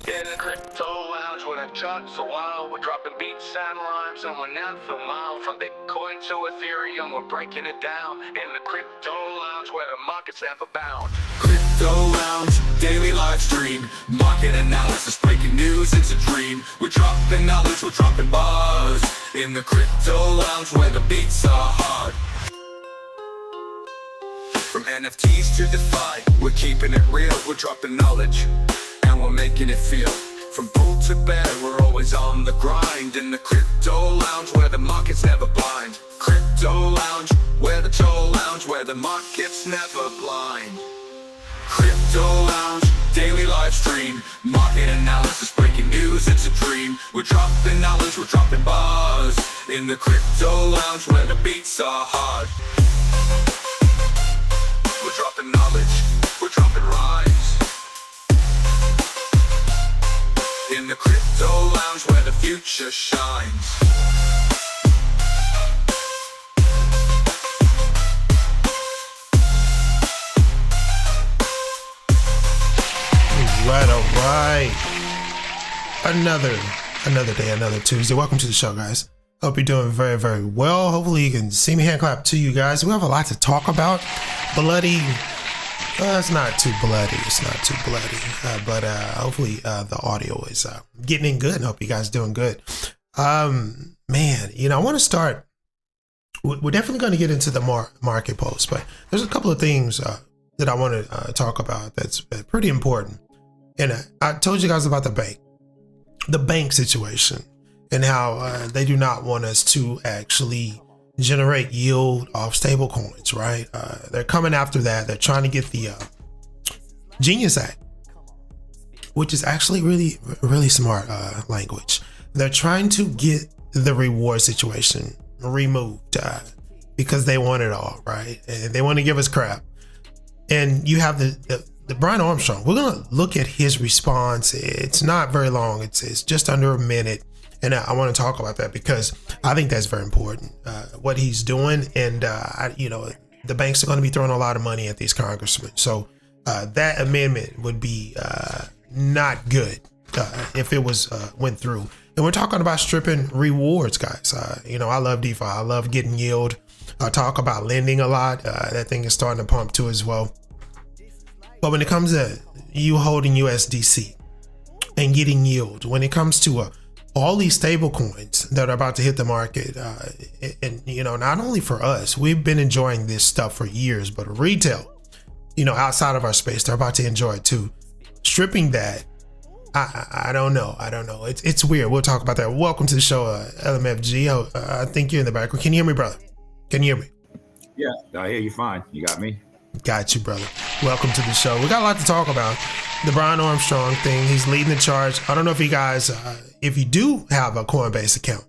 In a crypto lounge with a chart so wild, we're dropping beats and rhymes and we're not for mile. From Bitcoin to Ethereum, we're breaking it down. In the crypto lounge where the market's never bound. Crypto lounge, daily live stream, market analysis, breaking news, it's a dream. We're dropping knowledge, we're dropping bars. In the crypto lounge where the beats are hard. From NFTs to DeFi, we're keeping it real. We're dropping knowledge, and we're making it feel. From bull to bear, we're always on the grind. In the crypto lounge, where the market's never blind. Crypto lounge, where the toll lounge, where the market's never blind. Crypto lounge, daily live stream, market analysis, breaking news, it's a dream. We're dropping knowledge, we're dropping bars. In the crypto lounge, where the beats are hard. We're dropping knowledge, we're dropping rhymes. In the crypto lounge where the future shines. All right. Another day, another Tuesday. Welcome to the show, guys. Hope you're doing very, very well. Hopefully you can see me hand clap to you guys. We have a lot to talk about. Bloody. It's not too bloody. It's not too bloody. But hopefully the audio is getting in good. And hope you guys doing good. Man, I want to start. We're definitely going to get into the market post, but there's a couple of things that I want to talk about that's pretty important. And I told you guys about the bank situation and how they do not want us to actually generate yield off stable coins, right? They're coming after that. They're trying to get the Genius Act, which is actually really, really smart language. They're trying to get the reward situation removed because they want it all, right? And they want to give us crap. And you have the Brian Armstrong. We're going to look at his response. It's not very long. It's just under a minute. And I want to talk about that because I think that's very important, what he's doing. And, the banks are going to be throwing a lot of money at these congressmen. So that amendment would be not good if it went through. And we're talking about stripping rewards, guys. I love DeFi. I love getting yield. I talk about lending a lot. That thing is starting to pump too as well. But when it comes to you holding USDC and getting yield, when it comes to all these stable coins that are about to hit the market, and not only for us, we've been enjoying this stuff for years, but retail, outside of our space, they're about to enjoy it too. Stripping that, I don't know. It's weird. We'll talk about that. Welcome to the show, LMFG. I think you're in the background. Can you hear me, brother? Can you hear me? Yeah, I hear you fine. You got me? Got you, brother. Welcome to the show. We got a lot to talk about. The Brian Armstrong thing. He's leading the charge. I don't know if you guys, if you do have a Coinbase account,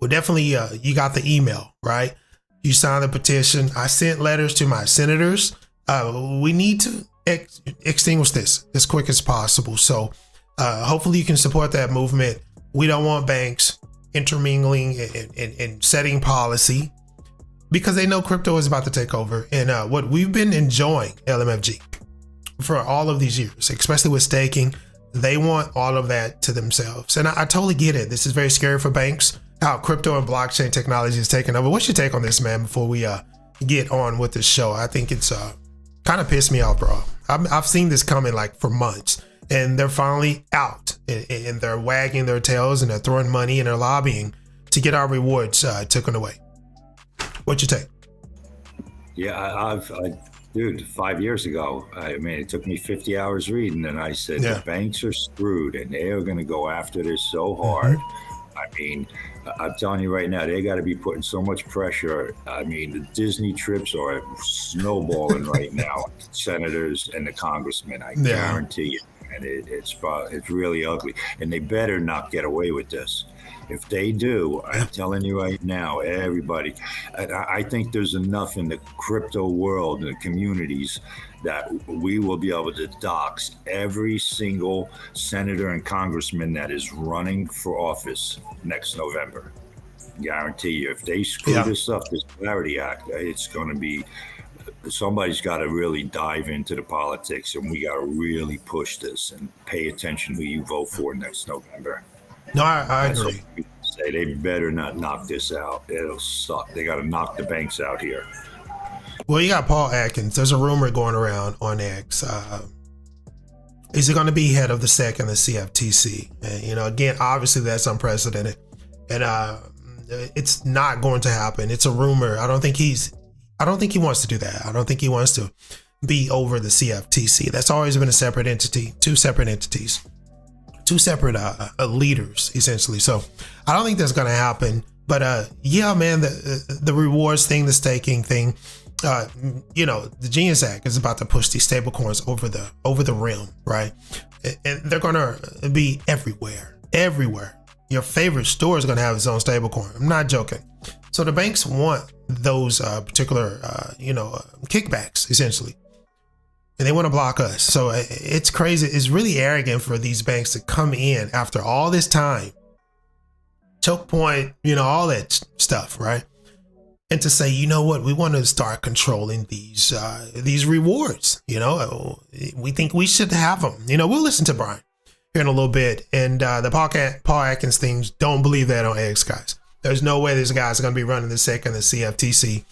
well, definitely you got the email, right? You signed the petition. I sent letters to my senators. We need to extinguish this as quick as possible. So hopefully you can support that movement. We don't want banks intermingling and setting policy, because they know crypto is about to take over. And what we've been enjoying, LMFG, for all of these years, especially with staking, they want all of that to themselves. And I totally get it. This is very scary for banks, how crypto and blockchain technology is taking over. What's your take on this, man, before we get on with the show? I think it's kind of pissed me off, bro. I've seen this coming like for months, and they're finally out and they're wagging their tails and they're throwing money and they're lobbying to get our rewards taken away. What's your take? Yeah, dude, 5 years ago, it took me 50 hours reading, and I said, The banks are screwed and they are going to go after this so hard. I'm telling you right now, they got to be putting so much pressure. The Disney trips are snowballing right now, senators and the congressmen, I guarantee you. And it's really ugly, and they better not get away with this. If they do, I'm telling you right now, everybody, I think there's enough in the crypto world and the communities that we will be able to dox every single senator and congressman that is running for office next November. Guarantee you, if they screw this up, this Clarity Act, it's going to be somebody's got to really dive into the politics, and we got to really push this and pay attention who you vote for next November. No, I agree. Say they better not knock this out. It'll suck. They got to knock the banks out here. Well, you got Paul Atkins. There's a rumor going around on X. Is he going to be head of the SEC and the CFTC? And, again, obviously that's unprecedented, and it's not going to happen. It's a rumor. I don't think he wants to do that. I don't think he wants to be over the CFTC. That's always been a separate entity, two separate entities, two separate leaders, essentially. So I don't think that's going to happen. But yeah, man, the rewards thing, the staking thing, the Genius Act is about to push these stablecoins over the rim, right? And they're going to be everywhere. Your favorite store is going to have its own stablecoin. I'm not joking. So the banks want those particular, kickbacks, essentially. And they want to block us. So it's crazy. It's really arrogant for these banks to come in after all this time, choke point, all that stuff, right? And to say, you know what, we want to start controlling these rewards. We think we should have them. We'll listen to Brian here in a little bit. And the Paul Atkins things, don't believe that on X, guys. There's no way this guy's going to be running the SEC and the CFTC.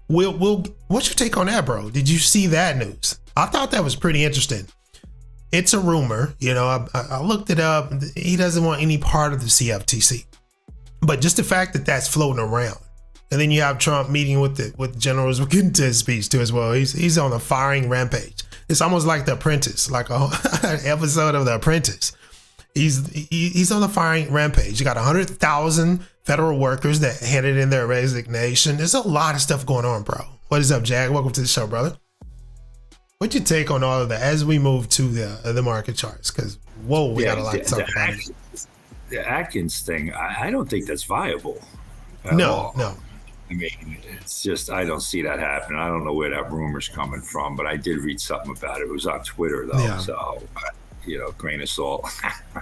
What's your take on that, bro? Did you see that news? I thought that was pretty interesting. It's a rumor, I looked it up. He doesn't want any part of the CFTC, but just the fact that that's floating around. And then you have Trump meeting with the generals. We'll get into his speech too as well. He's on a firing rampage. It's almost like The Apprentice, like an episode of The Apprentice. He's on the firing rampage. You got 100,000 federal workers that handed in their resignation. There's a lot of stuff going on, bro. What is up, Jag? Welcome to the show, brother. What's your take on all of that as we move to the market charts? Because we got a lot to talk about. The Atkins thing, I don't think that's viable. No. I mean, it's just, I don't see that happening. I don't know where that rumor's coming from, but I did read something about it. It was on Twitter, though. Yeah. So, grain of salt.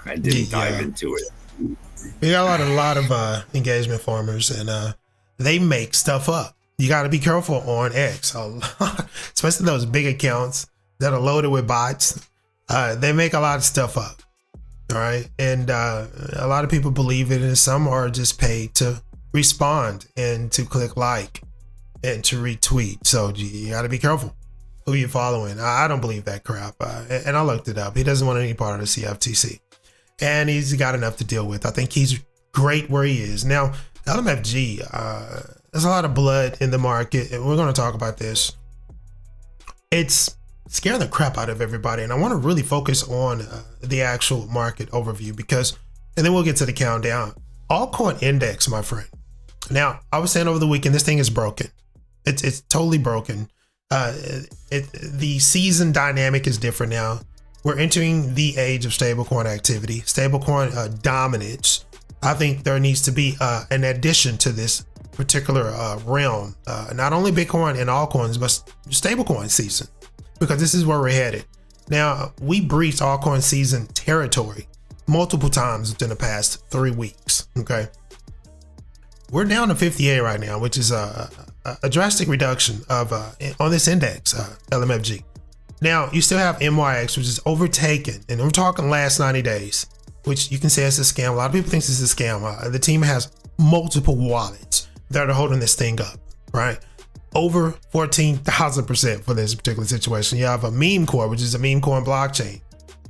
I didn't dive into it. We got a lot of engagement farmers, and they make stuff up. You got to be careful on X, especially those big accounts that are loaded with bots. They make a lot of stuff up. All right. And a lot of people believe it, and some are just paid to respond and to click like and to retweet. So you got to be careful who you're following. I don't believe that crap. And I looked it up. He doesn't want any part of the CFTC, and he's got enough to deal with. I think he's great where he is. Now, LMFG, there's a lot of blood in the market, and we're going to talk about this. It's scaring the crap out of everybody, and I want to really focus on the actual market overview and then we'll get to the countdown. Altcoin index, my friend. Now, I was saying over the weekend, this thing is broken. It's totally broken. The season dynamic is different now. We're entering the age of stablecoin activity, stablecoin dominance. I think there needs to be an addition to this particular realm, not only Bitcoin and altcoins, but stablecoin season, because this is where we're headed. Now, we breached altcoin season territory multiple times within the past 3 weeks. Okay, we're down to 58 right now, which is a drastic reduction of on this index, LMFG. Now, you still have MYX, which is overtaken, and we're talking last 90 days, which you can say is a scam. A lot of people think this is a scam. The team has multiple wallets that are holding this thing up, right? Over 14,000% for this particular situation. You have a meme core, which is a meme coin blockchain,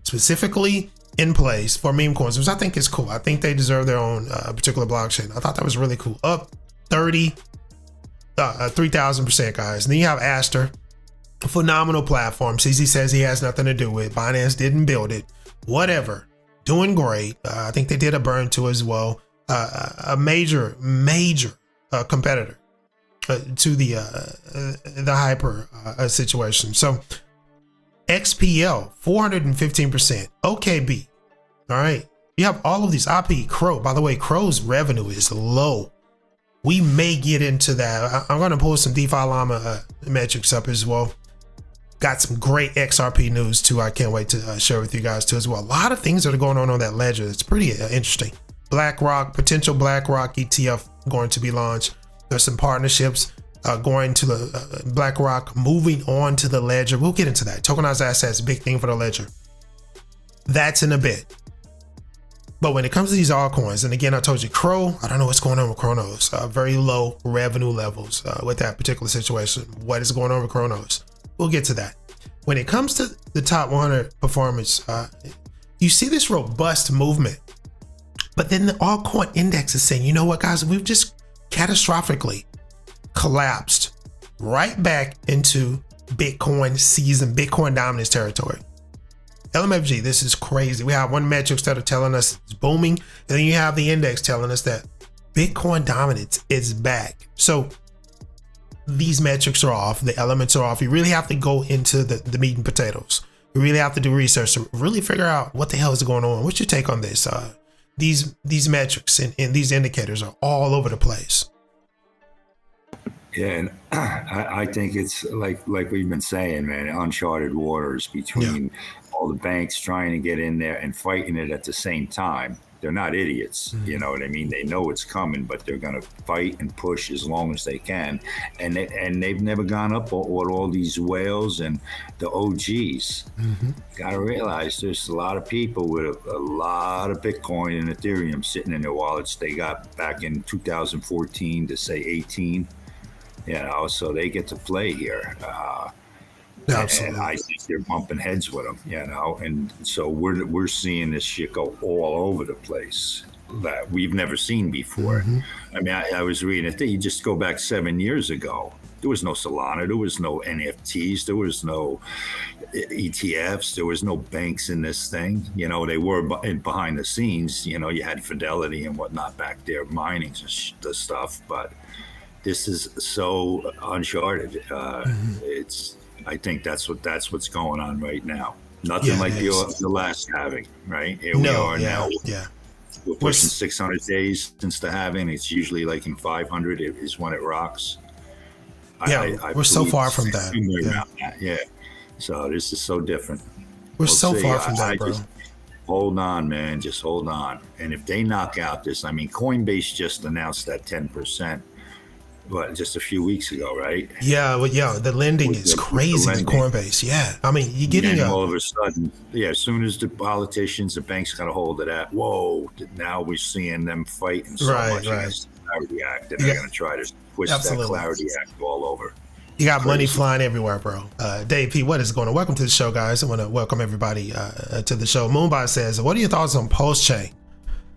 specifically in place for meme coins, which I think is cool. I think they deserve their own particular blockchain. I thought that was really cool. Up 3,000%, guys. And then you have Aster, a phenomenal platform. CZ says he has nothing to do with. Binance didn't build it. Whatever. Doing great. I think they did a burn too as well. A major competitor to the hyper situation. So XPL 415%. OKB. All right. You have all of these. IP Crow. By the way, Crow's revenue is low. We may get into that. I'm going to pull some DeFi Llama metrics up as well. Got some great XRP news too. I can't wait to share with you guys too as well. A lot of things that are going on that ledger. It's pretty interesting. BlackRock, potential BlackRock ETF going to be launched. There's some partnerships going to the BlackRock, moving on to the ledger. We'll get into that. Tokenized assets, big thing for the ledger. That's in a bit. But when it comes to these altcoins, and again, I told you, Crow, I don't know what's going on with Chronos. Very low revenue levels with that particular situation. What is going on with Chronos? We'll get to that. When it comes to the top 100 performance, you see this robust movement. But then the altcoin index is saying, you know what, guys, we've just catastrophically collapsed right back into Bitcoin season, Bitcoin dominance territory. LMFG, this is crazy. We have one metrics that are telling us it's booming, and then you have the index telling us that Bitcoin dominance is back. So these metrics are off, the elements are off. You really have to go into the meat and potatoes. You really have to do research to really figure out what the hell is going on. What's your take on this? These metrics and these indicators are all over the place. Yeah, and I think it's like we've been saying, man, uncharted waters between all the banks trying to get in there and fighting it at the same time. They're not idiots, you know what I mean? They know it's coming, but they're going to fight and push as long as they can. And they've never gone up with all these whales and the OGs. Got to realize there's a lot of people with a lot of Bitcoin and Ethereum sitting in their wallets. They got back in 2014 to say 18. You know, so they get to play here. Absolutely. And I think they're bumping heads with them, you know. And so we're seeing this shit go all over the place that we've never seen before. I mean, I was reading it. You just go back 7 years ago. There was no Solana. There was no NFTs. There was no ETFs. There was no banks in this thing. You know, they were behind the scenes. You know, you had Fidelity and whatnot back there mining the stuff, but this is so uncharted. I think that's what's going on right now. Nothing like the last halving, right? Here we are now. We're pushing 600 days since the halving. It's usually like in 500 is when it rocks. We're so far from that. So this is so different. We're so far from that, bro. Just hold on, man. Just hold on. And if they knock out this, I mean, Coinbase just announced that 10%. But just a few weeks ago, right? The lending is crazy with Coinbase. I mean, you're getting all of a sudden, as soon as the politicians, the banks got a hold of that, whoa, now we're seeing them fighting so much against the Clarity Act, and they're going to try to twist that Clarity Act all over. You got money flying everywhere, bro. Dave P, what is going on? Welcome to the show, guys. I want to welcome everybody to the show. Moonbot says, what are your thoughts on Post-Chain?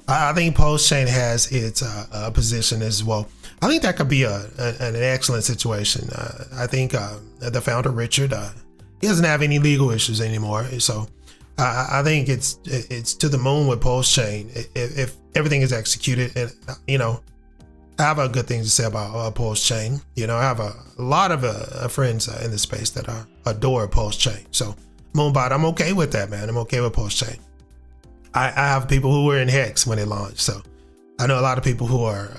I think Post-Chain has its position as well. I think that could be an excellent situation. I think the founder, Richard, he doesn't have any legal issues anymore. So I think it's to the moon with Post-Chain if everything is executed. And, you know, I have good things to say about Post-Chain. You know, I have a lot of friends in the space that adore Post-Chain. So Moonbot, I'm okay with that, man. I'm okay with Post-Chain. I have people who were in Hex when it launched. So I know a lot of people who are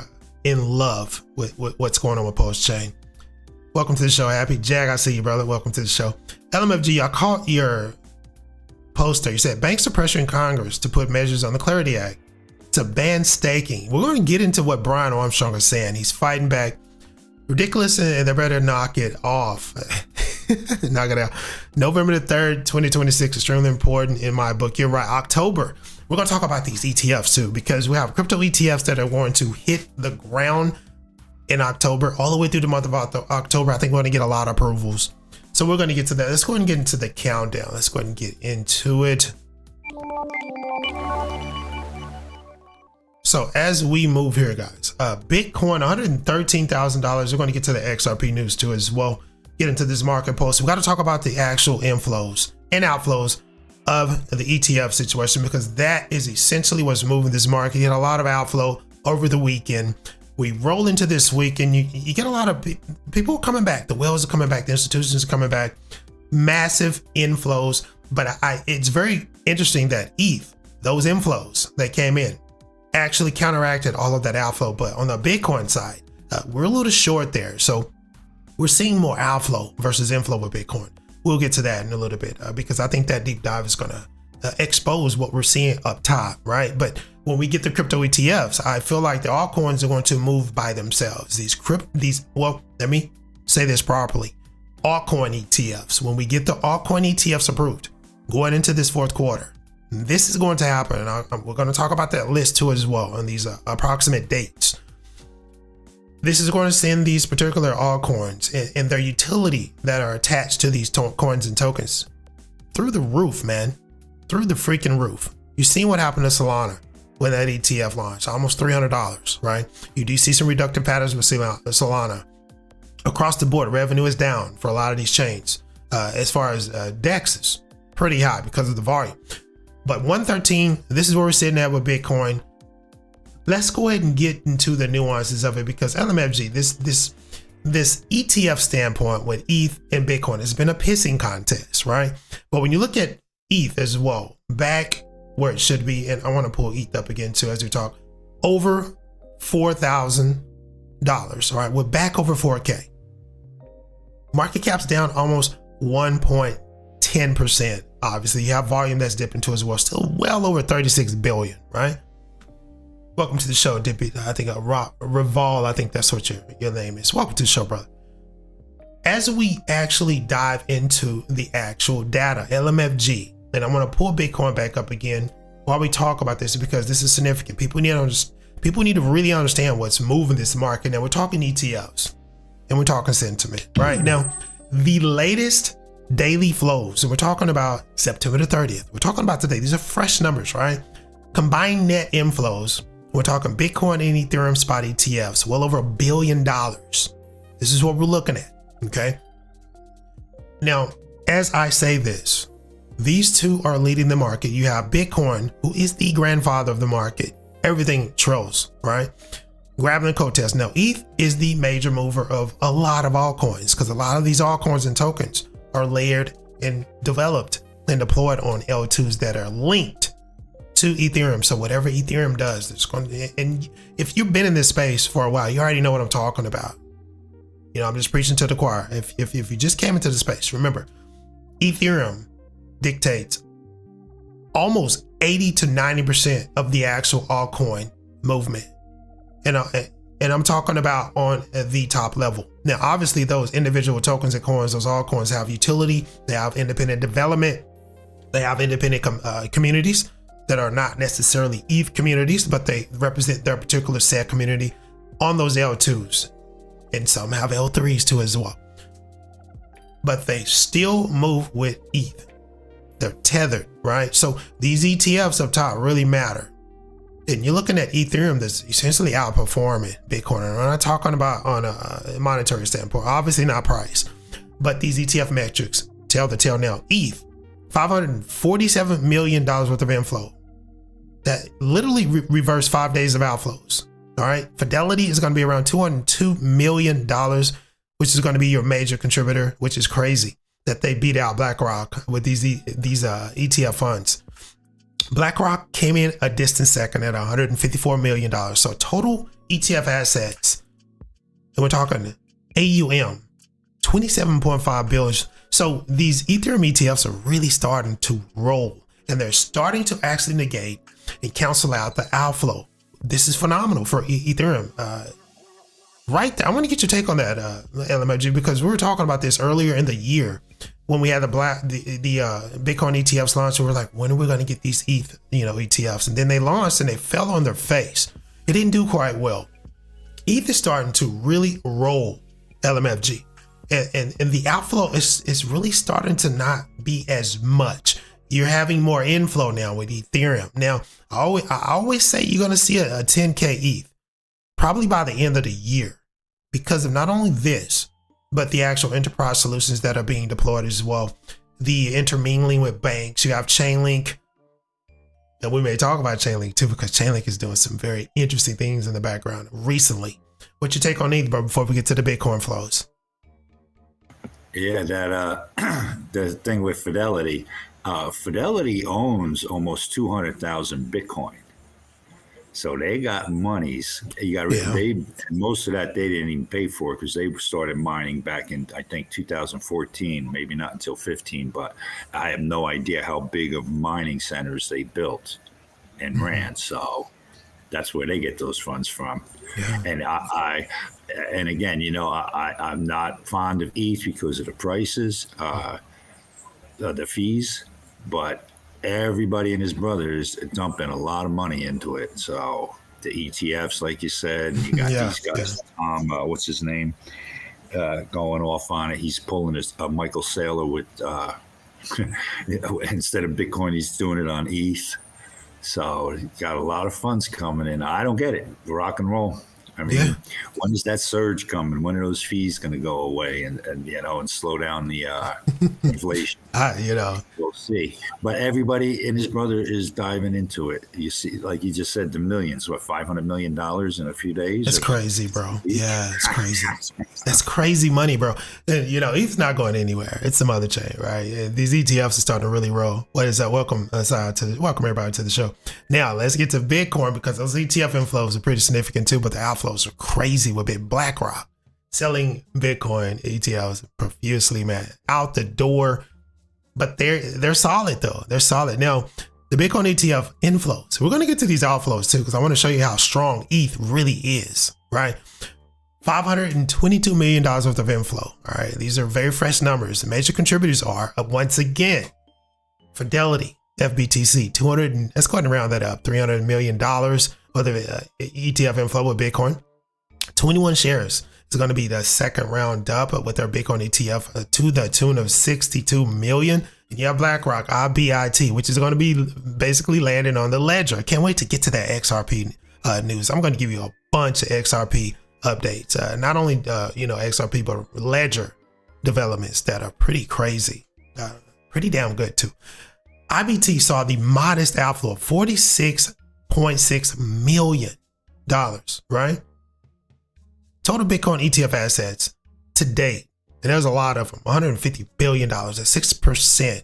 in love with what's going on with Post-Chain. Welcome to the show. Happy Jag, I see you, brother. Welcome to the show. LMFG, I caught your poster. You said banks are pressuring Congress to put measures on the Clarity Act to ban staking. We're going to get into what Brian Armstrong is saying. He's fighting back. Ridiculous, and they better knock it off. Knock it out. November the 3rd, 2026, extremely important in my book. You're right. October. We're going to talk about these ETFs too, because we have crypto ETFs that are going to hit the ground in October, all the way through the month of October. I think we're going to get a lot of approvals. So we're going to get to that. Let's go ahead and get into the countdown. Let's go ahead and get into it. So as we move here, guys, Bitcoin, $113,000. We're going to get to the XRP news too as well. Get into this market post. We got to talk about the actual inflows and outflows of the ETF situation, because that is essentially what's moving this market. You had a lot of outflow over the weekend. We roll into this week and you get a lot of people coming back. The whales are coming back. The institutions are coming back. Massive inflows. But it's very interesting that ETH, those inflows that came in, actually counteracted all of that outflow. But on the Bitcoin side, we're a little short there. So we're seeing more outflow versus inflow with Bitcoin. We'll get to that in a little bit because I think that deep dive is going to expose what we're seeing up top, right? But when we get the crypto ETFs, I feel like the altcoins are going to move by themselves. Let me say this properly, altcoin ETFs. When we get the altcoin ETFs approved, going into this fourth quarter, this is going to happen. And we're going to talk about that list too as well and these approximate dates. This is going to send these particular altcoins and their utility that are attached to these coins and tokens through the roof, man, through the freaking roof. You've seen what happened to Solana when that ETF launched, almost $300, right? You do see some reductive patterns with Solana. Across the board, revenue is down for a lot of these chains. As far as DEX is pretty high because of the volume. But 113, this is where we're sitting at with Bitcoin. Let's go ahead and get into the nuances of it, because LMFG, this ETF standpoint with ETH and Bitcoin has been a pissing contest, right? But when you look at ETH as well, back where it should be, and I want to pull ETH up again too as we talk, over $4,000, right? We're back over 4K. Market cap's down almost 1.10%. Obviously, you have volume that's dipping too as well, still well over 36 billion, right? Welcome to the show, Dippy. I think Reval, I think that's what your name is. Welcome to the show, brother. As we actually dive into the actual data, LMFG, and I'm going to pull Bitcoin back up again while we talk about this, because this is significant. People need to really understand what's moving this market. Now we're talking ETFs and we're talking sentiment, right? Now, the latest daily flows, and we're talking about September the 30th. We're talking about today. These are fresh numbers, right? Combined net inflows. We're talking Bitcoin and Ethereum spot ETFs, well over $1 billion. This is what we're looking at, okay? Now, as I say this, these two are leading the market. You have Bitcoin, who is the grandfather of the market. Everything trails, right? Grabbing the coattails. Now, ETH is the major mover of a lot of altcoins, because a lot of these altcoins and tokens are layered and developed and deployed on L2s that are linked to Ethereum. So whatever Ethereum does, it's going to, and if you've been in this space for a while, you already know what I'm talking about. You know, I'm just preaching to the choir. If you just came into the space, remember, Ethereum dictates almost 80 to 90% of the actual altcoin movement. And I'm talking about on the top level. Now, obviously, those individual tokens and coins, those altcoins have utility. They have independent development. They have independent communities that are not necessarily ETH communities, but they represent their particular set community on those L2s. And some have L3s too as well. But they still move with ETH. They're tethered, right? So these ETFs up top really matter. And you're looking at Ethereum that's essentially outperforming Bitcoin. And I'm not talking about on a monetary standpoint, obviously not price, but these ETF metrics tell the tale now. ETH, $547 million worth of inflow. That literally reversed 5 days of outflows. All right. Fidelity is going to be around $202 million, which is going to be your major contributor, which is crazy that they beat out BlackRock with these ETF funds. BlackRock came in a distant second at $154 million. So total ETF assets, and we're talking AUM, 27.5 billion. So these Ethereum ETFs are really starting to roll, and they're starting to actually negate and cancel out the outflow. This is phenomenal for Ethereum. Right there, I want to get your take on that, LMFG, because we were talking about this earlier in the year when we had the Bitcoin ETFs launch. We were like, when are we going to get these ETH, ETFs? And then they launched and they fell on their face. It didn't do quite well. ETH is starting to really roll, LMFG, and the outflow is really starting to not be as much. You're having more inflow now with Ethereum. Now, I always say you're going to see a 10K ETH probably by the end of the year, because of not only this, but the actual enterprise solutions that are being deployed as well. The intermingling with banks. You have Chainlink, and we may talk about Chainlink too, because Chainlink is doing some very interesting things in the background recently. What's your take on ETH, bro, before we get to the Bitcoin flows? Yeah, that the thing with Fidelity. Fidelity owns almost 200,000 Bitcoin, so they got monies. They most of that they didn't even pay for, because they started mining back in, I think, 2014, maybe not until 15. But I have no idea how big of mining centers they built and ran. So that's where they get those funds from. Yeah. And and again, I'm not fond of ETH because of the prices, the fees, but everybody and his brother is dumping a lot of money into it. So the ETFs, like you said, you got these guys, what's his name, going off on it. He's pulling his Michael Saylor with, instead of Bitcoin, he's doing it on ETH. So he's got a lot of funds coming in. I don't get it. Rock and roll. I mean, when is that surge coming? When are those fees going to go away and slow down the inflation? We'll see. But everybody and his brother is diving into it. You see, like you just said, the millions. What, $500 million in a few days? That's crazy, bro. Yeah, it's crazy. That's crazy money, bro. And, ETH's not going anywhere. It's some other chain, right? And these ETFs are starting to really roll. What is that? Welcome everybody to the show. Now let's get to Bitcoin, because those ETF inflows are pretty significant too, but the outflows are crazy with it. BlackRock selling Bitcoin ETFs profusely, man, out the door. But they're solid though. They're solid. Now, the Bitcoin ETF inflows. We're going to get to these outflows too, because I want to show you how strong ETH really is, right? $522 million worth of inflow. All right. These are very fresh numbers. The major contributors are, once again, Fidelity, FBTC, let's go ahead and round that up, $300 million for the ETF inflow with Bitcoin. 21 shares is going to be the second round up with their Bitcoin ETF to the tune of 62 million. And you have BlackRock, IBIT, which is going to be basically landing on the ledger. I can't wait to get to that XRP news. I'm going to give you a bunch of XRP updates, not only XRP, but ledger developments that are pretty crazy, pretty damn good too. IBT saw the modest outflow of $46.6 million, right? Total Bitcoin ETF assets to date, and there's a lot of them, $150 billion at 6%, a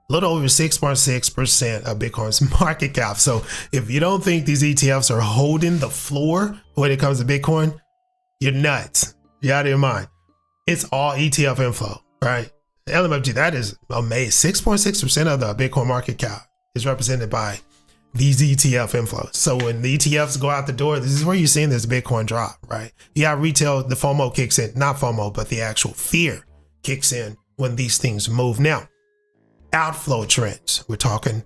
little over 6.6% of Bitcoin's market cap. So if you don't think these ETFs are holding the floor when it comes to Bitcoin, you're nuts. You're out of your mind. It's all ETF inflow, right? LMFG, that is amazing. 6.6% of the Bitcoin market cap is represented by these ETF inflows. So when the ETFs go out the door, this is where you're seeing this Bitcoin drop, right? You have retail, the FOMO kicks in, not FOMO, but the actual fear kicks in when these things move. Now, outflow trends. We're talking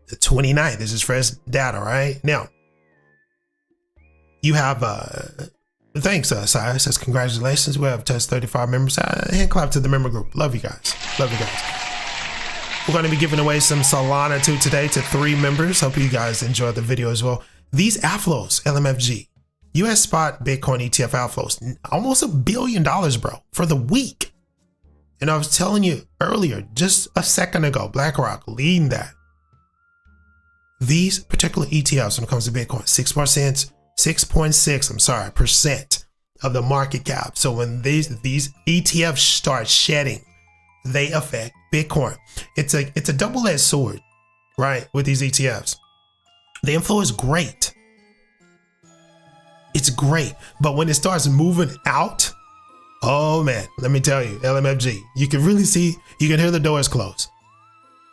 the 29th. This is fresh data, right? Now, you have, thanks, Sai says, congratulations. We have touched 35 members. Hand clap to the member group. Love you guys. Love you guys. We're going to be giving away some Solana too today to 3 members. Hope you guys enjoyed the video as well. These outflows, LMFG, US spot Bitcoin ETF outflows, almost $1 billion, bro, for the week. And I was telling you earlier, just a second ago, BlackRock leading that. These particular ETFs, when it comes to Bitcoin, 6.6% of the market cap. So when these ETFs start shedding, they affect Bitcoin. It's a double-edged sword, right? With these ETFs, the inflow is great. It's great, but when it starts moving out, oh man, let me tell you, LMFG, you can really see, you can hear the doors close.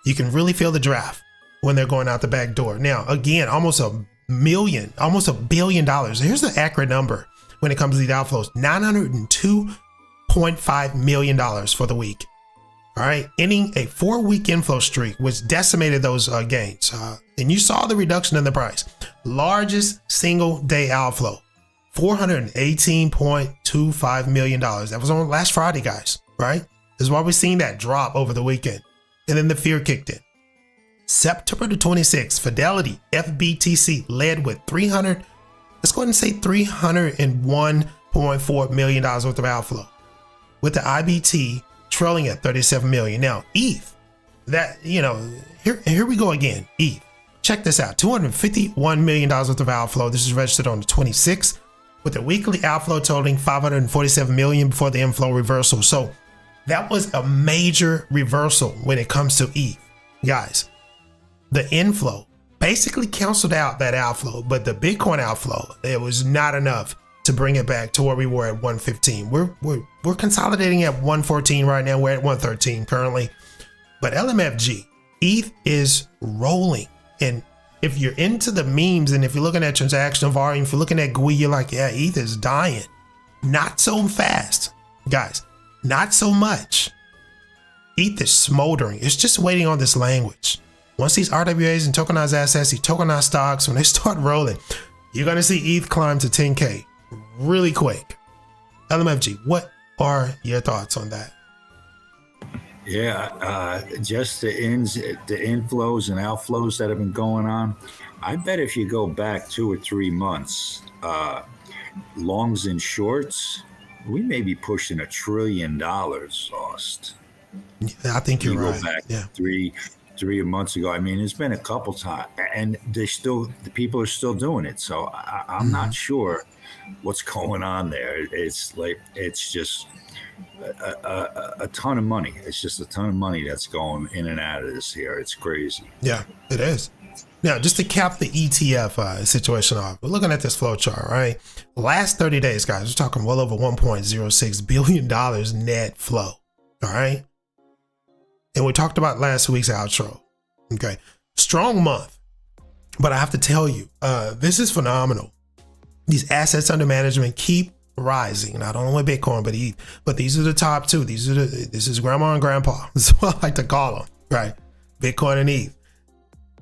You can really feel the draft when they're going out the back door. Now, again, almost $1 billion. Here's the accurate number when it comes to these outflows: $902.5 million for the week. All right, ending a 4-week inflow streak, which decimated those gains. And you saw the reduction in the price. Largest single day outflow, $418.25 million. That was on last Friday, guys, right? This is why we're seeing that drop over the weekend. And then the fear kicked in. September the 26th, Fidelity, FBTC led with let's go ahead and say $301.4 million worth of outflow, with the IBT trailing at 37 million. Now, ETH, that, here we go again. ETH, check this out, $251 million worth of outflow. This is registered on the 26th, with the weekly outflow totaling $547 million before the inflow reversal. So that was a major reversal when it comes to ETH, guys. The inflow basically canceled out that outflow, but the Bitcoin outflow, it was not enough to bring it back to where we were at 115. We're consolidating at 114 right now. We're at 113 currently. But LMFG, ETH is rolling. And if you're into the memes, and if you're looking at transactional volume, if you're looking at GUI, you're like, yeah, ETH is dying. Not so fast, guys, not so much. ETH is smoldering. It's just waiting on this language. Once these RWAs and tokenized assets, these tokenized stocks, when they start rolling, you're going to see ETH climb to 10K really quick. LMFG, what are your thoughts on that? Yeah, just the inflows and outflows that have been going on. I bet if you go back 2 or 3 months, longs and shorts, we may be pushing $1 trillion lost. Yeah, I think you're right. Go back yeah. three months ago. I mean, it's been a couple times, and the people are still doing it. So I'm not sure what's going on there. It's just a ton of money. It's just a ton of money that's going in and out of this here. It's crazy. Yeah, it is. Now, just to cap the ETF situation off, we're looking at this flow chart, right? Last 30 days, guys, we're talking well over $1.06 billion net flow, all right? And we talked about last week's outro, okay? Strong month, but I have to tell you, this is phenomenal. These assets under management keep rising, not only with Bitcoin, but ETH, but these are the top two. This is grandma and grandpa. That's what I like to call them, right? Bitcoin and ETH.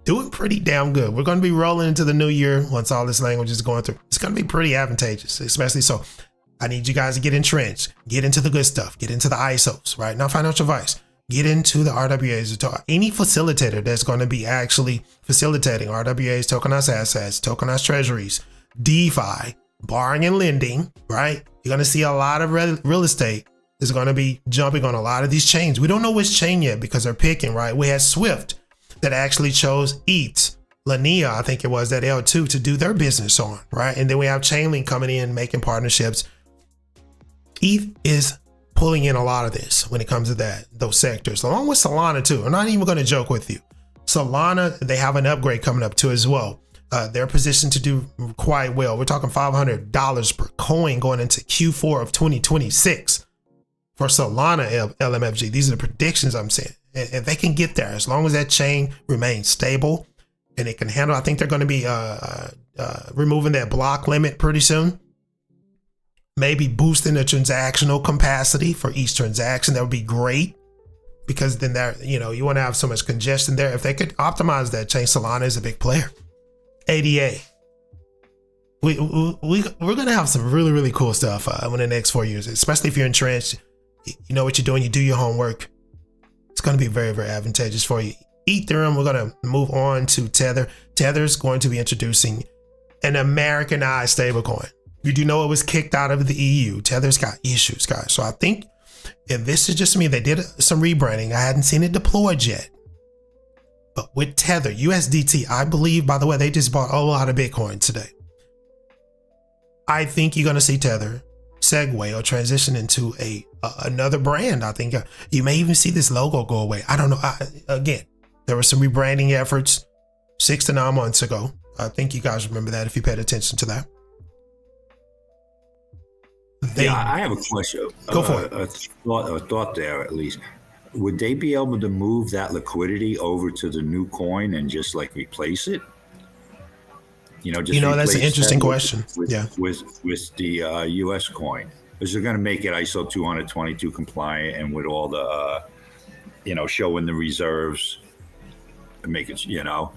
Doing pretty damn good. We're going to be rolling into the new year once all this language is going through. It's going to be pretty advantageous, especially so. I need you guys to get entrenched, get into the good stuff, get into the ISOs, right? Not financial advice. Get into the RWAs. Any facilitator that's going to be actually facilitating RWAs, tokenized assets, tokenized treasuries, DeFi, borrowing and lending, right? You're going to see a lot of real estate is going to be jumping on a lot of these chains. We don't know which chain yet because they're picking, right? We had Swift that actually chose ETH, Lania, I think it was, that L2 to do their business on, right? And then we have Chainlink coming in, making partnerships. ETH is pulling in a lot of this when it comes to those sectors, along with Solana too. I'm not even going to joke with you. Solana, they have an upgrade coming up too as well. They're positioned to do quite well. We're talking $500 per coin going into Q4 of 2026 for Solana LMFG. These are the predictions I'm saying. And they can get there as long as that chain remains stable and it can handle. I think they're going to be removing that block limit pretty soon. Maybe boosting the transactional capacity for each transaction. That would be great because then you want to have so much congestion there. If they could optimize that chain, Solana is a big player. ADA. We're going to have some really, really cool stuff in the next 4 years, especially if you're entrenched. You know what you're doing. You do your homework. It's going to be very, very advantageous for you. Ethereum, we're going to move on to Tether. Tether is going to be introducing an Americanized stablecoin. You do know it was kicked out of the EU. Tether's got issues, guys. So I think, and this is just me, they did some rebranding. I hadn't seen it deployed yet. But with Tether, USDT, I believe, by the way, they just bought a lot of Bitcoin today. I think you're going to see Tether segue or transition into another brand. I think you may even see this logo go away. I don't know. Again, there were some rebranding efforts 6 to 9 months ago. I think you guys remember that if you paid attention to that. I have a question. Go for it. A thought there, at least. Would they be able to move that liquidity over to the new coin and just like replace it? That's an interesting question. With the US coin. Because they're going to make it ISO 222 compliant and with all the, showing the reserves and make it, so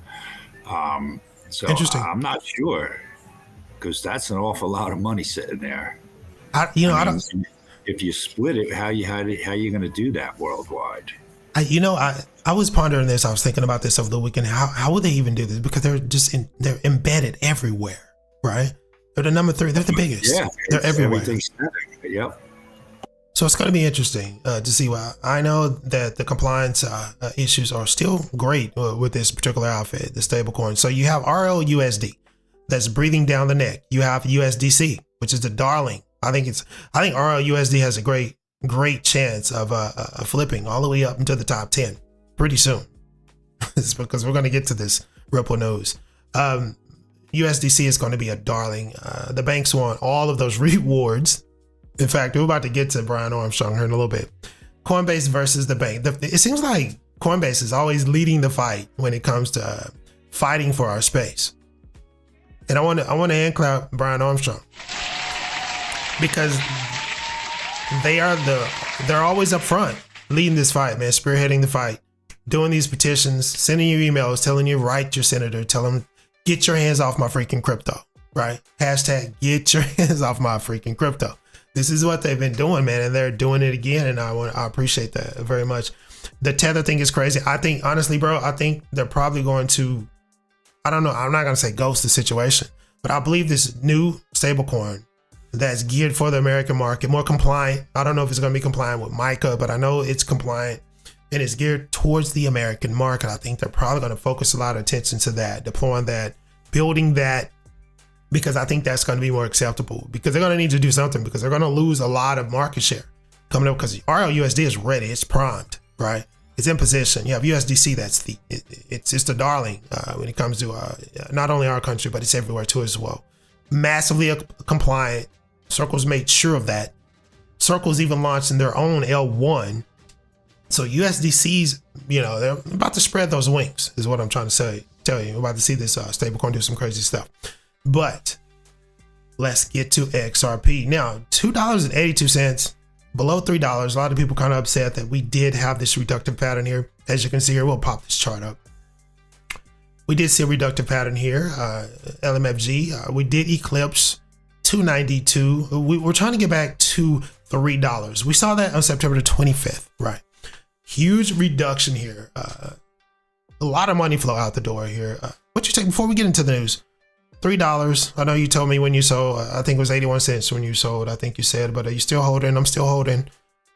interesting. I'm not sure because that's an awful lot of money sitting there. If you split it, how you going to do that worldwide? I was pondering this. I was thinking about this over the weekend. How would they even do this? Because they're embedded everywhere, right? They're the number 3. They're the biggest. Yeah, they're everywhere. Everything's yep. So it's going to be interesting to see. I know that the compliance issues are still great with this particular outfit, the stablecoin. So you have RLUSD that's breathing down the neck. You have USDC, which is the darling. I think RLUSD has a great chance of flipping all the way up into the top 10 pretty soon. It's because we're going to get to this Ripple news. USDC is going to be a darling. The banks want all of those rewards. In fact, we're about to get to Brian Armstrong here in a little bit. Coinbase versus the bank. It seems like Coinbase is always leading the fight when it comes to fighting for our space. And I want to hand clap Brian Armstrong. because they're always up front, leading this fight, man, spearheading the fight, doing these petitions, sending you emails, telling you write your senator, tell them get your hands off my freaking crypto, right? Hashtag get your hands off my freaking crypto. This is what they've been doing, man, and they're doing it again, and I appreciate that very much. The Tether thing is crazy. I think, honestly, bro, I think they're probably going to, I don't know, I'm not going to say ghost the situation, but I believe this new stablecoin that's geared for the American market, more compliant. I don't know if it's going to be compliant with MiCA, but I know it's compliant and it's geared towards the American market. I think they're probably going to focus a lot of attention to that, deploying that, building that, because I think that's going to be more acceptable, because they're going to need to do something, because they're going to lose a lot of market share coming up, because RLUSD is ready. It's primed, right? It's in position. You have USDC. That's it's the darling when it comes to not only our country, but it's everywhere too as well. Massively compliant. Circle's made sure of that. Circle's even launched in their own L1. So USDC's, they're about to spread those wings, is what I'm trying to tell you. We're about to see this stablecoin do some crazy stuff. But let's get to XRP. Now, $2.82, below $3. A lot of people kind of upset that we did have this reductive pattern here. As you can see here, we'll pop this chart up. We did see a reductive pattern here, LMFG. We did eclipse 292. We're trying to get back to $3. We saw that on September the 25th, right? Huge reduction here. A lot of money flow out the door here. What you take before we get into the news? $3. I know you told me when you sold, I think it was 81 cents when you sold, I think you said, but are you still holding? I'm still holding.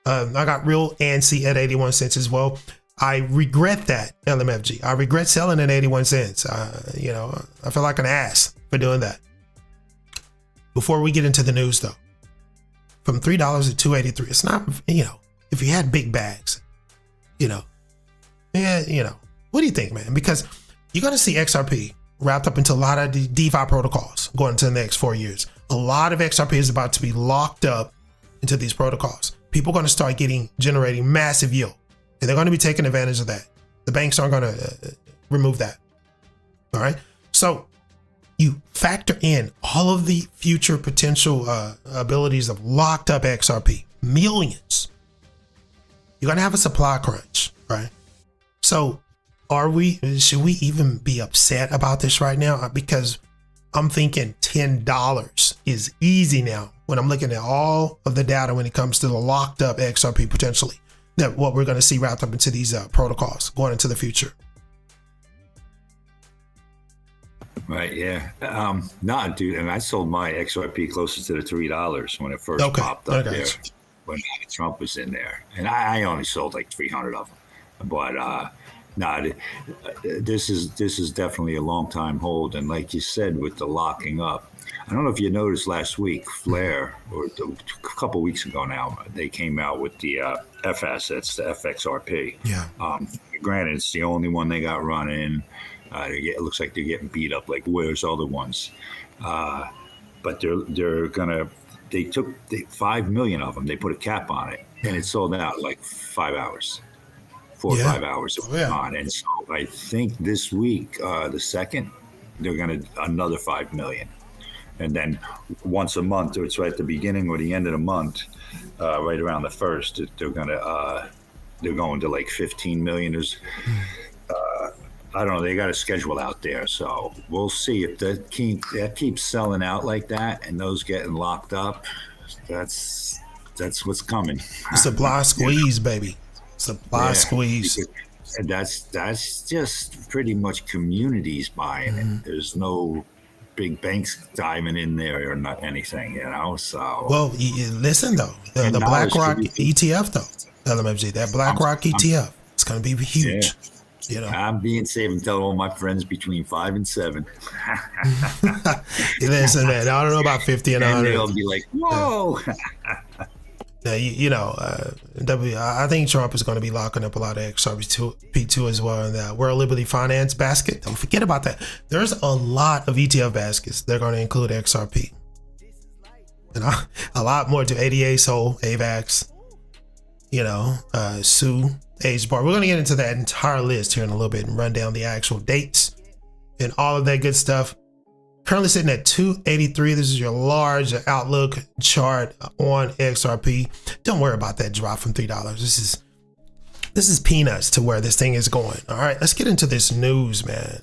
I got real antsy at 81 cents as well. I regret that, LMFG. I regret selling at 81 cents. I feel like an ass for doing that. Before we get into the news though, from $3 to 283, it's not, if you had big bags, what do you think, man? Because you're going to see XRP wrapped up into a lot of the DeFi protocols going into the next 4 years. A lot of XRP is about to be locked up into these protocols. People are going to start generating massive yield, and they're going to be taking advantage of that. The banks aren't going to remove that. All right. So you factor in all of the future potential abilities of locked up XRP, millions. You're going to have a supply crunch, right? So should we even be upset about this right now? Because I'm thinking $10 is easy now when I'm looking at all of the data when it comes to the locked up XRP potentially, that what we're going to see wrapped up into these protocols going into the future. Right. Yeah. Nah, dude. And I sold my XRP closer to the $3 when it first popped up there, when Trump was in there, and I only sold like 300 of them, but this is definitely a long time hold. And like you said, with the locking up, I don't know if you noticed last week, Flare, or a couple weeks ago now, they came out with the F assets, the FXRP. Yeah. Granted, it's the only one they got running. It looks like they're getting beat up like where's other ones. But they took 5 million of them. They put a cap on it, and it sold out in like 5 hours. 4 or 5 hours on. And so I think this week, the second, they're going to another 5 million. And then once a month, or it's right at the beginning or the end of the month, right around the first, they're going to like 15 million. I don't know. They got a schedule out there. So we'll see if that keeps selling out like that and those getting locked up. That's what's coming. Supply squeeze, baby. Supply squeeze. And that's just pretty much communities buying it. There's no big banks diving in there or not anything, so. Well, listen though, the BlackRock ETF though, LMFG, that BlackRock ETF, it's going to be huge. I'm being safe and telling all my friends between 5 and 7. Listen, man, I don't know about 50 and 100. They'll be like, whoa. I think Trump is going to be locking up a lot of XRP2 as well in that World Liberty Finance basket. Don't forget about that. There's a lot of ETF baskets. They're going to include XRP. And a lot more to ADA, Sol, AVAX, SU, HBAR. We're going to get into that entire list here in a little bit and run down the actual dates and all of that good stuff. Currently sitting at 283. This is your large outlook chart on XRP. Don't worry about that drop from $3. This is peanuts to where this thing is going. All right, let's get into this news, man.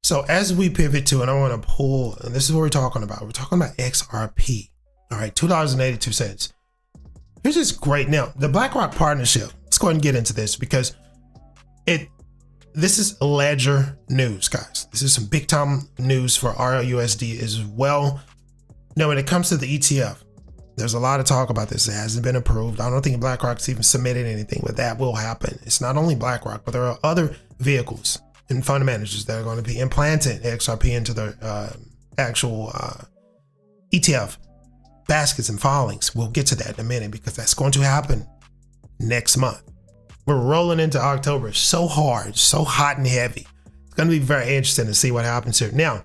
So as we pivot to, and I want to pull, and this is what we're talking about. We're talking about XRP. All right, $2.82. Here's this great. Now, the BlackRock partnership. Let's go ahead and get into this because this is ledger news, guys. This is some big time news for RLUSD as well. Now, when it comes to the ETF, there's a lot of talk about this. It hasn't been approved. I don't think BlackRock's even submitted anything, but that will happen. It's not only BlackRock, but there are other vehicles and fund managers that are going to be implanting XRP into their actual ETF baskets and filings. We'll get to that in a minute because that's going to happen next month. We're rolling into October so hard, so hot and heavy. It's going to be very interesting to see what happens here. Now,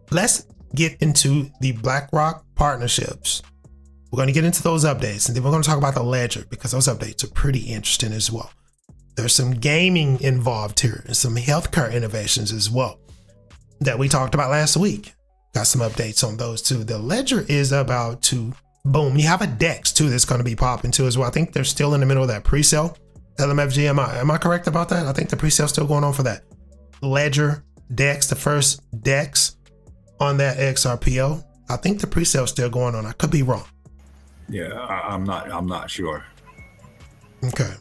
let's get into the BlackRock partnerships. We're going to get into those updates, and then we're going to talk about the ledger because those updates are pretty interesting as well. There's some gaming involved here and some healthcare innovations as well that we talked about last week. Got some updates on those too. The ledger is about to boom. You have a DEX too that's going to be popping too as well. I think they're still in the middle of that pre-sale. LMFG, am I correct about that? I think the pre-sale still going on for that ledger DEX, the first DEX on that XRPO. I think the pre-sale is still going on. I could be wrong. Yeah, I'm not sure. Okay.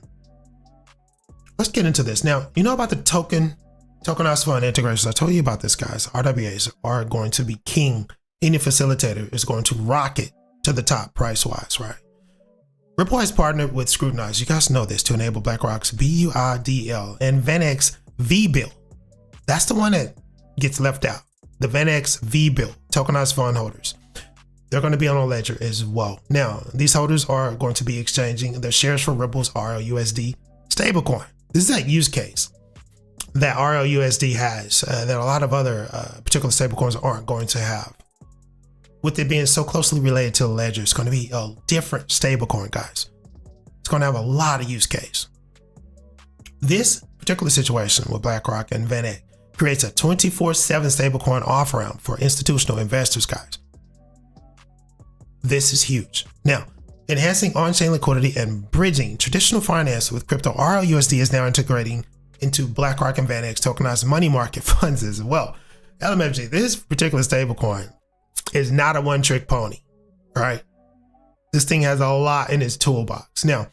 Let's get into this. Now, you know about the tokenized fund integrations. I told you about this, guys. RWAs are going to be king. Any facilitator is going to rocket to the top price-wise, right? Ripple has partnered with Scrutinize. You guys know this to enable BlackRock's BUIDL and VanEck V-Bill. That's the one that gets left out. The VanEck V-Bill, tokenized fund holders. They're going to be on a ledger as well. Now, these holders are going to be exchanging their shares for Ripple's RLUSD stablecoin. This is that use case that RLUSD has that a lot of other particular stablecoins aren't going to have. With it being so closely related to the ledger, it's going to be a different stablecoin, guys. It's going to have a lot of use case. This particular situation with BlackRock and VanEck creates a 24/7 stablecoin off-ramp for institutional investors, guys. This is huge. Now, enhancing on-chain liquidity and bridging traditional finance with crypto, RLUSD is now integrating into BlackRock and VanEck tokenized money market funds as well. LMFG, this particular stablecoin is not a one-trick pony, right? This thing has a lot in its toolbox. Now,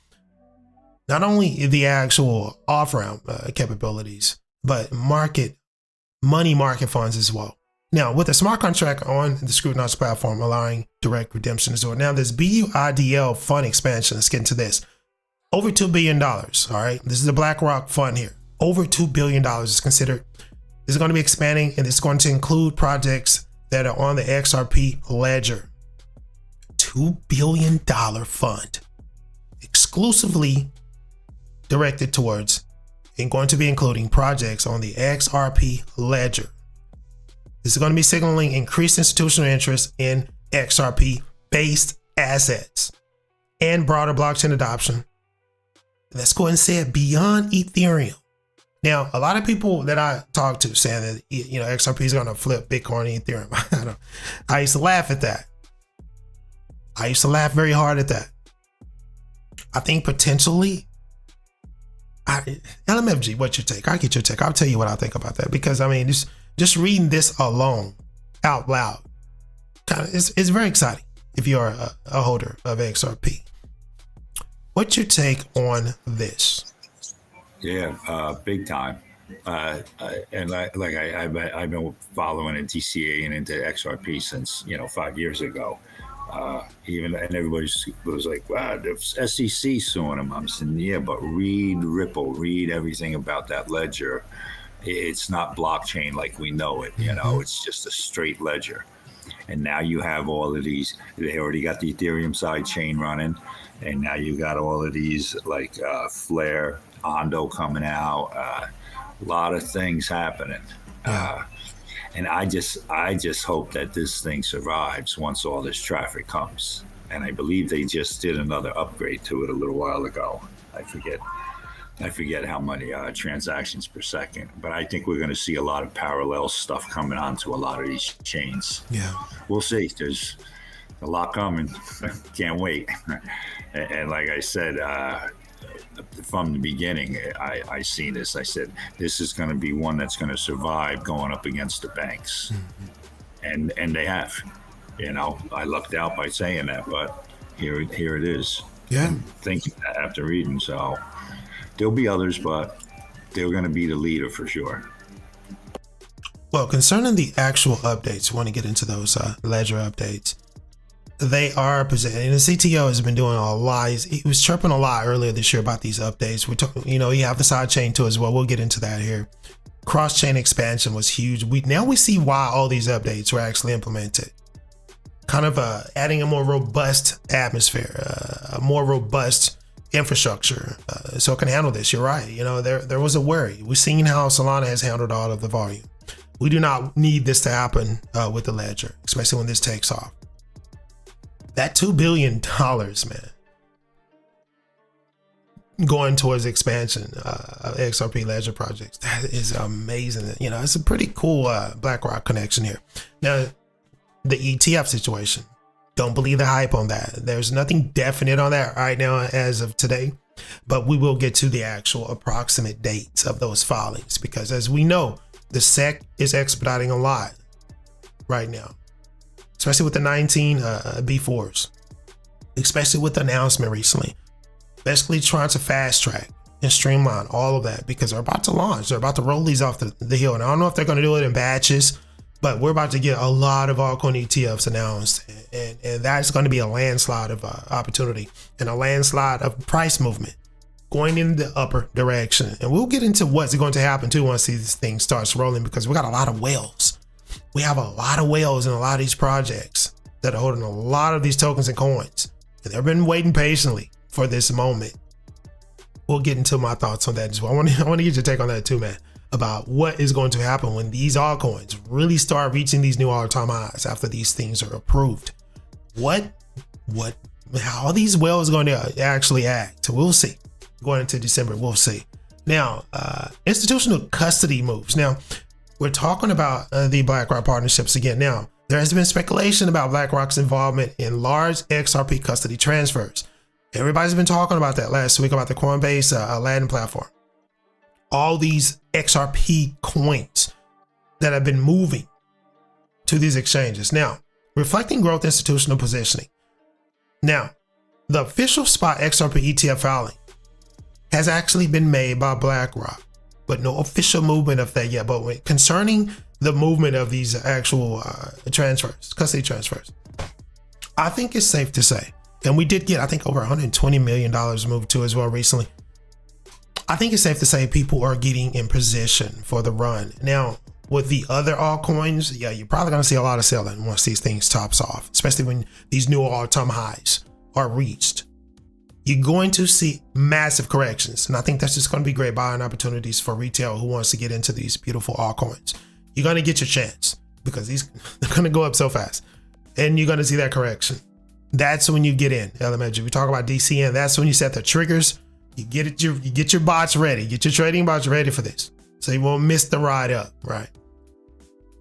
not only the actual off-ramp capabilities, but money market funds as well. Now, with a smart contract on the Scrutinized platform allowing direct redemption as well. Now, this BUIDL fund expansion, let's get into this. Over $2 billion, all right? This is the BlackRock fund here. Over $2 billion is considered. This is going to be expanding, and it's going to include projects that are on the XRP ledger. $2 billion fund exclusively directed towards and going to be including projects on the XRP ledger. This is going to be signaling increased institutional interest in XRP-based assets and broader blockchain adoption. Let's go ahead and say it beyond Ethereum. Now, a lot of people that I talk to saying that, you know, XRP is going to flip Bitcoin and Ethereum. I used to laugh at that. I used to laugh very hard at that. I think potentially, LMFG, what's your take? I'll get your take. I'll tell you what I think about that because, I mean, just reading this alone out loud, it's very exciting if you're a holder of XRP. What's your take on this? Yeah, big time. And I've been following in DCA and into XRP since 5 years ago. And everybody was like, "Wow, the SEC suing them." I'm saying, "Yeah, but read Ripple, read everything about that ledger. It's not blockchain like we know it. It's just a straight ledger." And now you have all of these. They already got the Ethereum side chain running, and now you got all of these like Flare, Ondo coming out. A lot of things happening. And I just hope that this thing survives once all this traffic comes. And I believe they just did another upgrade to it a little while ago. I forget I forget how many transactions per second, but I think we're going to see a lot of parallel stuff coming onto a lot of these chains. Yeah, we'll see. There's a lot coming. Can't wait. And like I said, from the beginning, I see this. I said, this is going to be one that's going to survive going up against the banks. And they have. You know, I lucked out by saying that, but here it is. Yeah. I'm thinking that after reading. So there'll be others, but they're going to be the leader for sure. Well, concerning the actual updates, we want to get into those ledger updates. They are presented, and the CTO has been doing a lot. He was chirping a lot earlier this year about these updates. We're talking, you know, you have the side chain too as well. We'll get into that here. Cross chain expansion was huge. Now we see why all these updates were actually implemented. Kind of adding a more robust atmosphere, a more robust infrastructure, so it can handle this. You're right. You know, there was a worry. We've seen how Solana has handled all of the volume. We do not need this to happen with the ledger, especially when this takes off. That $2 billion, man, going towards expansion of XRP ledger projects. That is amazing. You know, it's a pretty cool BlackRock connection here. Now, the ETF situation, don't believe the hype on that. There's nothing definite on that right now as of today, but we will get to the actual approximate dates of those filings, because as we know, the SEC is expediting a lot right now, especially with the 19 B4s, especially with the announcement recently, basically trying to fast track and streamline all of that, because they're about to launch. They're about to roll these off the hill. And I don't know if they're going to do it in batches, but we're about to get a lot of altcoin ETFs announced, and that's going to be a landslide of opportunity and a landslide of price movement going in the upper direction. And we'll get into what's going to happen too once these things starts rolling, because we got a lot of whales. We have a lot of whales in a lot of these projects that are holding a lot of these tokens and coins, and they've been waiting patiently for this moment. We'll get into my thoughts on that as well. I want to get your take on that too, man, about what is going to happen when these altcoins really start reaching these new all-time highs after these things are approved. How these whales are going to actually act, we'll see. Going into December, we'll see. Now, institutional custody moves. Now, we're talking about the BlackRock partnerships again. Now, there has been speculation about BlackRock's involvement in large XRP custody transfers. Everybody's been talking about that last week about the Coinbase Aladdin platform. All these XRP coins that have been moving to these exchanges. Now, reflecting growth institutional positioning. Now, the official spot XRP ETF filing has actually been made by BlackRock, but no official movement of that yet. But concerning the movement of these actual transfers, custody transfers, I think it's safe to say, and we did get, I think, over $120 million moved to as well recently. I think it's safe to say people are getting in position for the run. Now, with the other altcoins, yeah, you're probably going to see a lot of selling once these things tops off, especially when these new all-time highs are reached. You're going to see massive corrections. And I think that's just going to be great buying opportunities for retail who wants to get into these beautiful altcoins. You're going to get your chance because they're going to go up so fast, and you're going to see that correction. That's when you get in. Elementary. We talk about DCN. That's when you set the triggers. You get your bots ready. Get your trading bots ready for this, so you won't miss the ride up, right?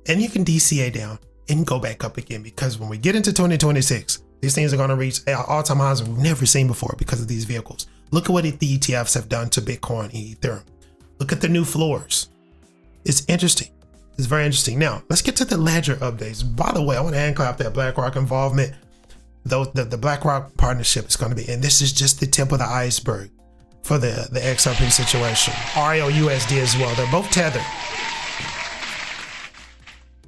And you can DCA down and go back up again, because when we get into 2026, these things are going to reach all-time highs we've never seen before because of these vehicles. Look at what the ETFs have done to Bitcoin and Ethereum. Look at the new floors. It's interesting. It's very interesting. Now, let's get to the ledger updates. By the way, I want to hand clap that BlackRock involvement. Though the BlackRock partnership is going to be, and this is just the tip of the iceberg for the XRP situation. RLUSD as well. They're both tethered.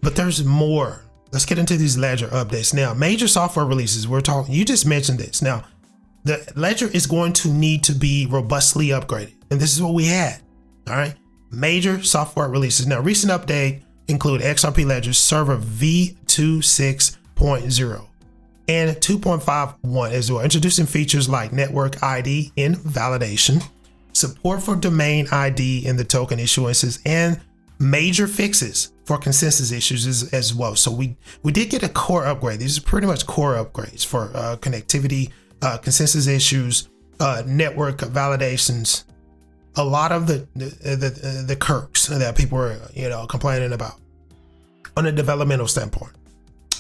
But there's more. Let's get into these ledger updates. Now, major software releases. We're talking, you just mentioned this. Now, the ledger is going to need to be robustly upgraded. And this is what we had. All right. Major software releases. Now, recent update include XRP Ledger Server v26.0 and 2.51 as well, introducing features like network ID in validation, support for domain ID in the token issuances, and major fixes for consensus issues as well. So we did get a core upgrade. These are pretty much core upgrades for connectivity, consensus issues, network validations, a lot of the quirks that people were, complaining about on a developmental standpoint.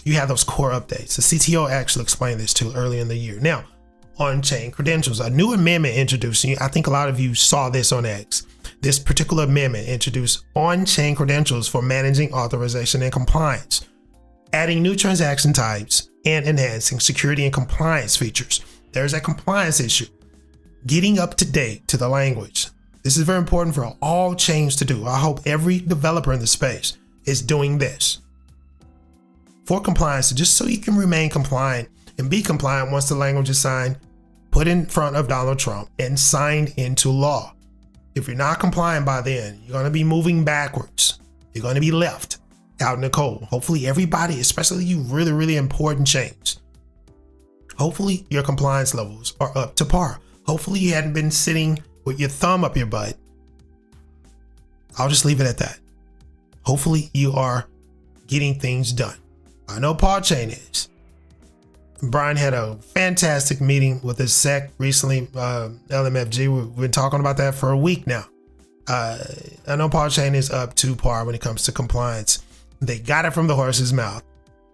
You have those core updates. The CTO actually explained this too early in the year. Now, on-chain credentials, a new amendment introduced. I think a lot of you saw this on X. This particular amendment introduced on-chain credentials for managing authorization and compliance, adding new transaction types and enhancing security and compliance features. There's a compliance issue. Getting up to date to the language. This is very important for all chains to do. I hope every developer in the space is doing this for compliance, just so you can remain compliant and be compliant once the language is signed, put in front of Donald Trump, and signed into law. If you're not compliant by then, you're going to be moving backwards. You're going to be left out in the cold. Hopefully everybody, especially you really, really important chains, hopefully your compliance levels are up to par. Hopefully you hadn't been sitting with your thumb up your butt. I'll just leave it at that. Hopefully you are getting things done. I know Paul Chain is. Brian had a fantastic meeting with his SEC recently, LMFG. We've been talking about that for a week now. I know Paul Chain is up to par when it comes to compliance. They got it from the horse's mouth.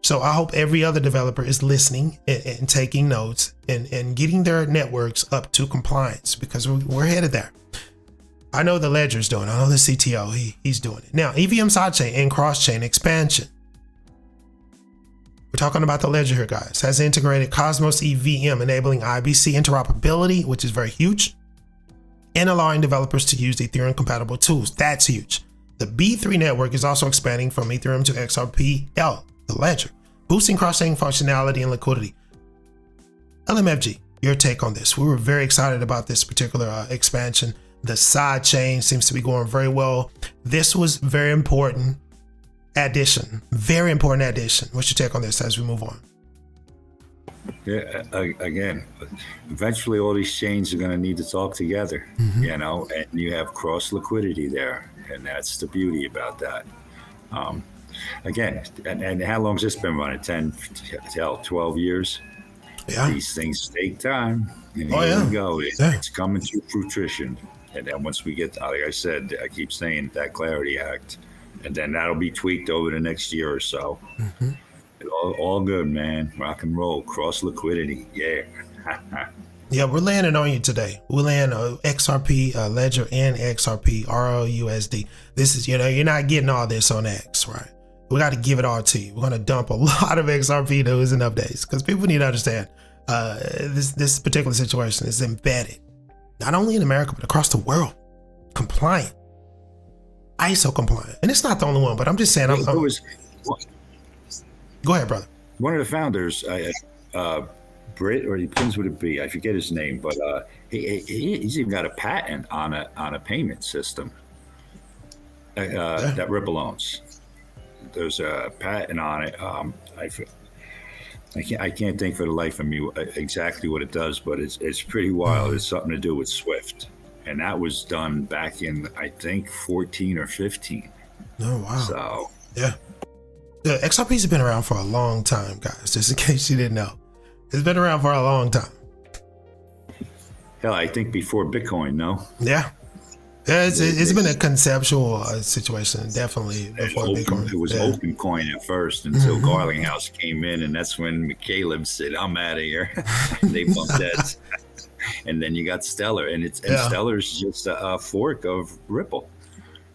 So I hope every other developer is listening and taking notes and getting their networks up to compliance, because we're headed there. I know the Ledger's doing it. I know the CTO, he's doing it. Now, EVM sidechain and cross-chain expansion. We're talking about the Ledger here, guys. Has integrated Cosmos EVM, enabling IBC interoperability, which is very huge, and allowing developers to use Ethereum compatible tools. That's huge. The B3 network is also expanding from Ethereum to XRP-L, the Ledger, boosting cross-chain functionality and liquidity. LMFG, your take on this? We were very excited about this particular expansion. The side chain seems to be going very well. This was very important addition, very important addition. What's your take on this as we move on? Yeah, again, eventually all these chains are going to need to talk together, and you have cross liquidity there, and that's the beauty about that. Again, and how long's this been running? 10, 12 years? Yeah. These things take time. And here we go. It's coming to fruition. And then once we get, like I said, I keep saying that Clarity Act, and then that'll be tweaked over the next year or so. All good, man. Rock and roll, cross liquidity. Yeah. Yeah, we're landing on you today. We're landing on XRP, Ledger, and XRP, RLUSD. This is, you're not getting all this on X, right? We got to give it all to you. We're going to dump a lot of XRP news and updates, because people need to understand this particular situation is embedded, not only in America, but across the world. Compliant. ISO compliant. And it's not the only one, but I'm just saying. Go ahead, brother. One of the founders, Brit, or he begins with a B, I forget his name, but he's even got a patent on a payment system that Ripple owns. There's a patent on it. I can't think for the life of me exactly what it does, but it's pretty wild. It's something to do with Swift, and that was done back in, I think, 14 or 15. Oh wow! So yeah, the XRPs have been around for a long time, guys. Just in case you didn't know, it's been around for a long time. Hell, I think before Bitcoin. No. Yeah. It's been a conceptual situation, definitely. Before Bitcoin. It was open coin at first until Garlinghouse came in, and that's when McCaleb said, "I'm out of here." And they bumped that, and then you got Stellar, and Stellar's just a fork of Ripple.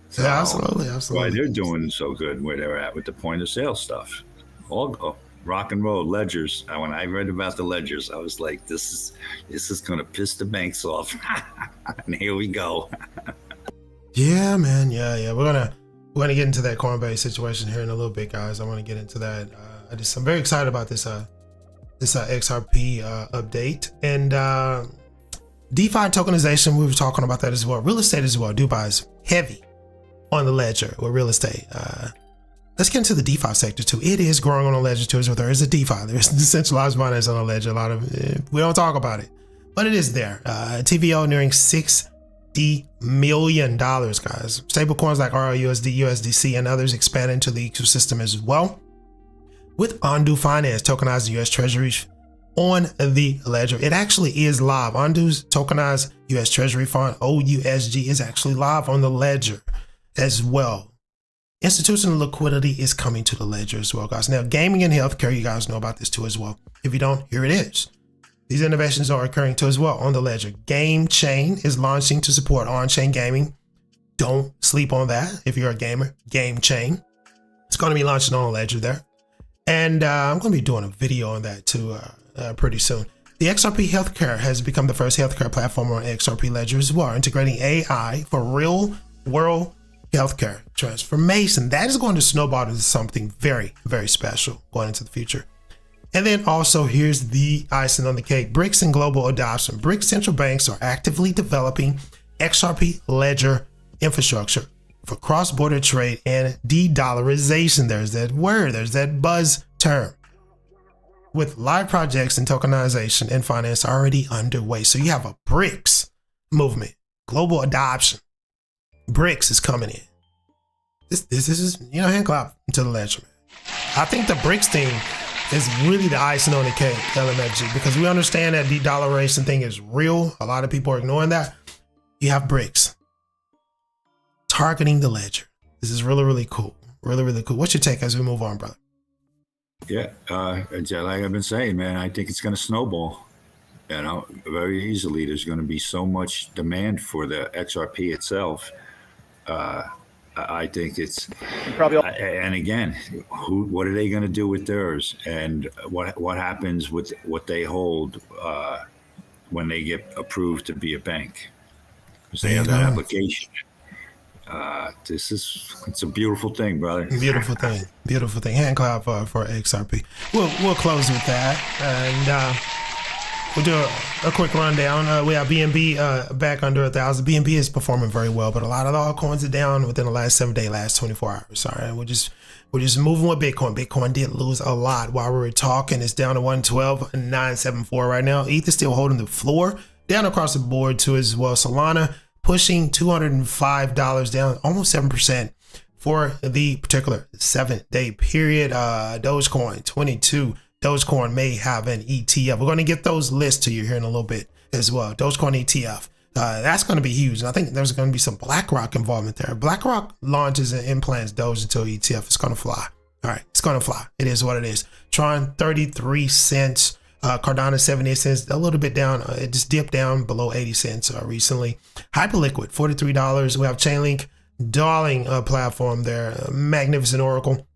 So yeah, absolutely. Why they're doing so good where they're at with the point of sale stuff, all rock and roll ledgers. When I read about the ledgers, I was like, "This is gonna piss the banks off," and here we go. Yeah, man. Yeah. We're gonna get into that Coinbase situation here in a little bit, guys. I want to get into that. I'm very excited about this XRP update, and DeFi tokenization. We were talking about that as well. Real estate as well. Dubai is heavy on the ledger with real estate. Let's get into the DeFi sector too. It is growing on the ledger too, so there is a DeFi. There's decentralized finance on the ledger. A lot of we don't talk about it, but it is there. TVL nearing $60 million, guys. Stablecoins like RLUSD, USDC, and others expand into the ecosystem as well. With Ondu Finance tokenizing U.S. Treasuries on the ledger. It actually is live. Undo's tokenized US Treasury Fund, OUSG, is actually live on the ledger as well. Institutional liquidity is coming to the ledger as well, guys. Now, gaming and healthcare, you guys know about this too as well. If you don't, here it is. These innovations are occurring too as well on the ledger. Game Chain is launching to support on-chain gaming. Don't sleep on that if you're a gamer. Game Chain. It's going to be launching on the ledger there. And I'm going to be doing a video on that too pretty soon. The XRP Healthcare has become the first healthcare platform on XRP Ledger as well, integrating AI for real world healthcare transformation. That is going to snowball into something very, very special going into the future. And then also here's the icing on the cake. BRICS and global adoption. BRICS central banks are actively developing XRP Ledger infrastructure for cross-border trade and de-dollarization. There's that word, there's that buzz term. With live projects and tokenization and finance already underway. So you have a BRICS movement, global adoption. BRICS is coming in. This is, you know, hand clap to the ledger, man. I think the BRICS thing is really the icing on the cake, LMFG, because we understand that de-dollarization thing is real. A lot of people are ignoring that. You have BRICS targeting the ledger. This is really, really cool. Really, really cool. What's your take as we move on, brother? Yeah, like I've been saying, man, I think it's going to snowball. You know, very easily. There's going to be so much demand for the XRP itself. I think it's probably. And again, what are they going to do with theirs? And what happens with what they hold when they get approved to be a bank? Because they have that application. It's a beautiful thing, brother. Beautiful thing. Beautiful thing. Hand clap for XRP. We'll close with that. And we'll do a quick rundown. We have BNB back under 1,000. BNB is performing very well, but a lot of the altcoins are down within the last 7 days, last 24 hours. All right. We're just moving with Bitcoin. Bitcoin did lose a lot while we were talking. It's down to 112,974 right now. ETH is still holding the floor. Down across the board too as well. Solana pushing $205 down, almost 7% for the particular 7-day period. Dogecoin 22. Dogecoin may have an ETF. We're going to get those lists to you here in a little bit as well. Dogecoin ETF. That's going to be huge. And I think there's going to be some BlackRock involvement there. BlackRock launches and implants Doge into ETF. It's going to fly. All right. It's going to fly. It is what it is. Tron 33 cents. Cardano 78 cents, a little bit down. It just dipped down below 80 cents recently. Hyperliquid $43. We have Chainlink, darling platform there. Magnificent Oracle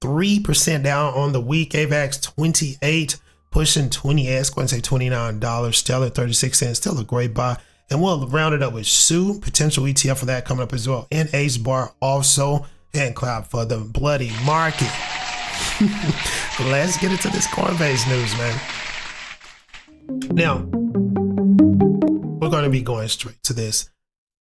3% down on the week. AVAX 28 pushing 20x, going to say $29. Stellar 36 cents, still a great buy. And we'll round it up with SU, potential ETF for that coming up as well. And Ace Bar also, and clap for the bloody market. Let's get into this Coinbase news, man. Now, we're going to be going straight to this.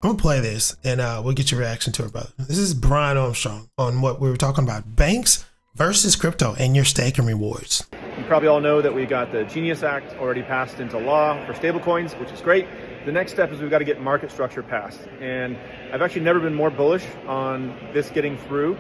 I'm going to play this and we'll get your reaction to it, brother. This is Brian Armstrong on what we were talking about. Banks versus crypto and your staking rewards. You probably all know that we got the Genius Act already passed into law for stablecoins, which is great. The next step is we've got to get market structure passed. And I've actually never been more bullish on this getting through.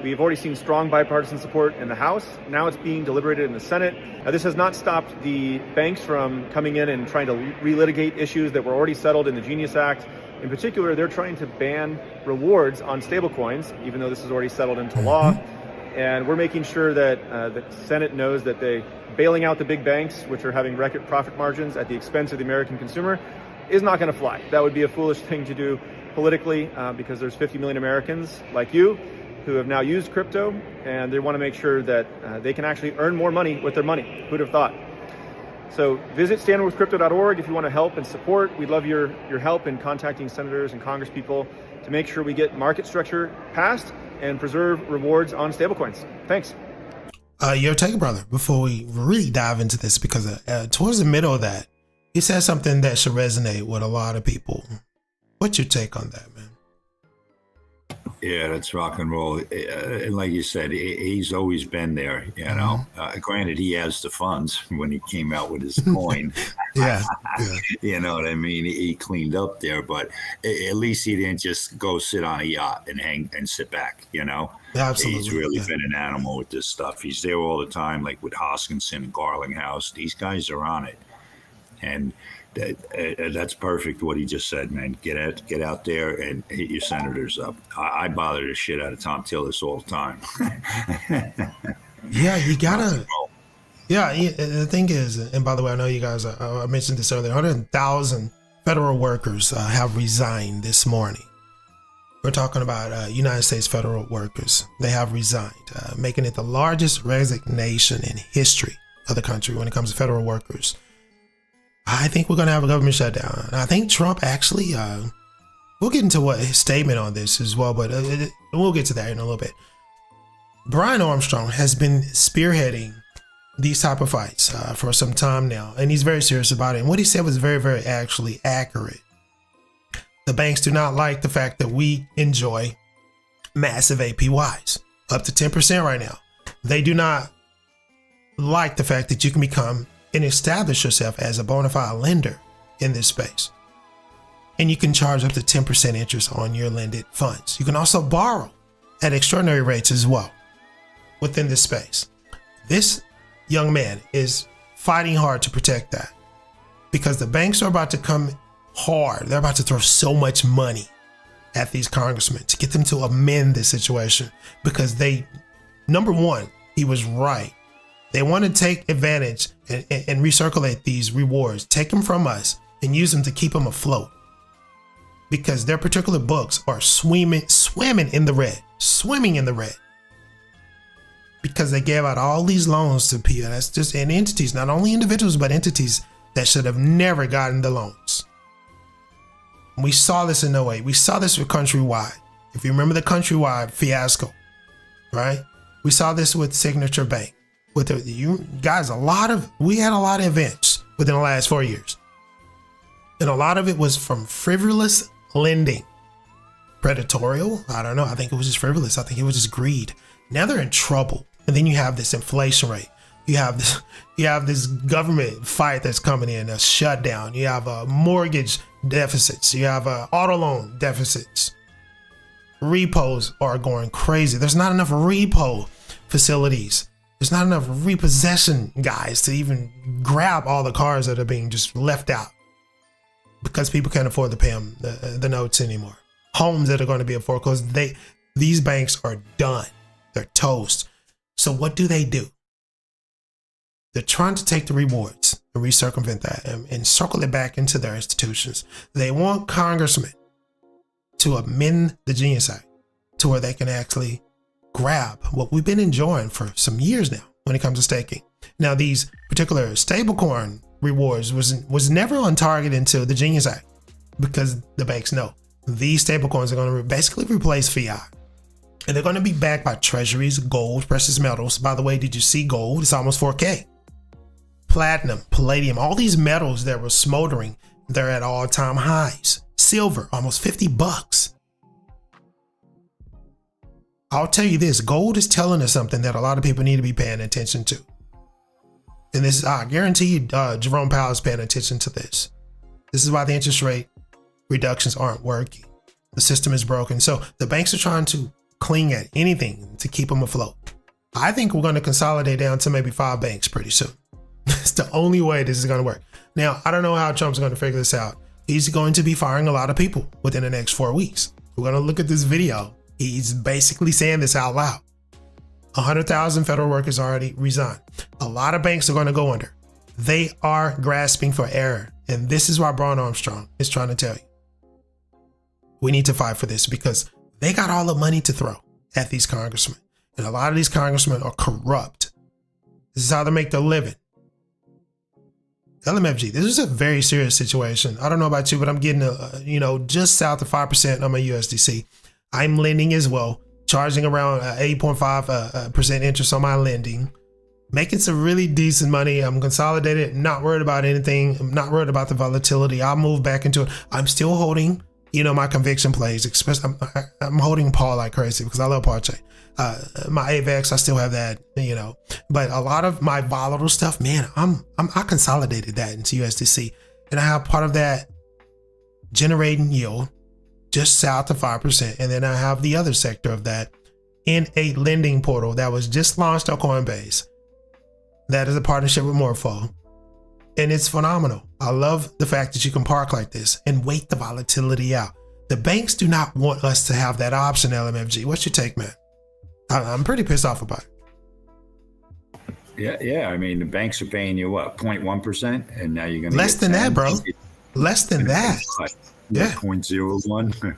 We've already seen strong bipartisan support in the House. Now it's being deliberated in the Senate. This has not stopped the banks from coming in and trying to relitigate issues that were already settled in the Genius Act. In particular, they're trying to ban rewards on stablecoins, even though this is already settled into law. And we're making sure that the Senate knows that bailing out the big banks, which are having record profit margins at the expense of the American consumer, is not going to fly. That would be a foolish thing to do politically because there's 50 million Americans like you who have now used crypto, and they want to make sure that they can actually earn more money with their money. Who'd have thought? So visit standwithcrypto.org if you want to help and support. We'd love your help in contacting senators and congresspeople to make sure we get market structure passed and preserve rewards on stablecoins. Thanks. Your take, brother, before we really dive into this, because towards the middle of that, he said something that should resonate with a lot of people. What's your take on that, man? Yeah, that's rock and roll. And like you said, he's always been there, you know. Granted, he has the funds when he came out with his coin. Yeah. You know what I mean? He cleaned up there, but at least he didn't just go sit on a yacht and hang and sit back, you know. Absolutely. He's really been an animal with this stuff. He's there all the time, like with Hoskinson and Garlinghouse. These guys are on it. And that's perfect what he just said, man. Get out there and hit your senators up. I bother the shit out of Tom Tillis all the time. Yeah, you gotta. Yeah, the thing is, and by the way, I know you guys, I mentioned this earlier, 100,000 federal workers have resigned this morning. We're talking about United States federal workers. They have resigned, making it the largest resignation in history of the country when it comes to federal workers. I think we're going to have a government shutdown. I think Trump actually, we'll get into what his statement on this as well, but we'll get to that in a little bit. Brian Armstrong has been spearheading these type of fights for some time now, and he's very serious about it. And what he said was very, very actually accurate. The banks do not like the fact that we enjoy massive APYs, up to 10% right now. They do not like the fact that you can become and establish yourself as a bona fide lender in this space. And you can charge up to 10% interest on your lended funds. You can also borrow at extraordinary rates as well within this space. This young man is fighting hard to protect that because the banks are about to come hard. They're about to throw so much money at these congressmen to get them to amend this situation because they, number one, he was right. They want to take advantage and recirculate these rewards, take them from us and use them to keep them afloat because their particular books are swimming in the red, because they gave out all these loans to people. That's just in entities, not only individuals, but entities that should have never gotten the loans. We saw this in 08. We saw this with Countrywide. If you remember the Countrywide fiasco, right? We saw this with Signature Bank. With you guys, we had a lot of events within the last 4 years. And a lot of it was from frivolous lending. Predatorial? I don't know. I think it was just frivolous. I think it was just greed. Now they're in trouble. And then you have this inflation rate. You have this government fight that's coming in, a shutdown. You have mortgage deficits. You have auto loan deficits. Repos are going crazy. There's not enough repo facilities. There's not enough repossession guys to even grab all the cars that are being just left out because people can't afford to pay them the notes anymore. Homes that are going to be a foreclosed. These banks are done. They're toast. So what do? They're trying to take the rewards and recircumvent that and circle it back into their institutions. They want congressmen to amend the Genius Act to where they can actually grab what we've been enjoying for some years now when it comes to staking. Now, these particular stablecoin rewards was never on target until the Genius Act because the banks know these stablecoins are going to basically replace fiat. And they're going to be backed by treasuries, gold, precious metals. By the way, did you see gold? It's almost 4K. Platinum, palladium, all these metals that were smoldering, they're at all-time highs. Silver, almost $50. I'll tell you this, gold is telling us something that a lot of people need to be paying attention to. And this is, I guarantee you, Jerome Powell is paying attention to this. This is why the interest rate reductions aren't working. The system is broken. So the banks are trying to cling at anything to keep them afloat. I think we're going to consolidate down to maybe 5 banks pretty soon. It's the only way this is going to work. Now, I don't know how Trump's going to figure this out. He's going to be firing a lot of people within the next 4 weeks. We're going to look at this video. He's basically saying this out loud. 100,000 federal workers already resigned. A lot of banks are going to go under. They are grasping for air. And this is why Brian Armstrong is trying to tell you. We need to fight for this because they got all the money to throw at these congressmen. And a lot of these congressmen are corrupt. This is how they make their living. LMFG, this is a very serious situation. I don't know about you, but I'm getting just south of 5% on my USDC. I'm lending as well, charging around 8.5% interest on my lending, making some really decent money. I'm consolidated, not worried about anything. I'm not worried about the volatility. I'll move back into it. I'm still holding my conviction plays, especially I'm holding Paul like crazy because I love Paul Chain. My AVEX, I still have that, but a lot of my volatile stuff, man, I consolidated that into USDC, and I have part of that generating yield just south of 5. And then I have the other sector of that in a lending portal that was just launched on Coinbase. That is a partnership with Morpho. And it's phenomenal. I love the fact that you can park like this and wait the volatility out. The banks do not want us to have that option, LMFG. What's your take, man? I'm pretty pissed off about it. Yeah. I mean, the banks are paying you what, 0.1%? And now you're going to less than that, bro. Less than that. Yeah. 0.01,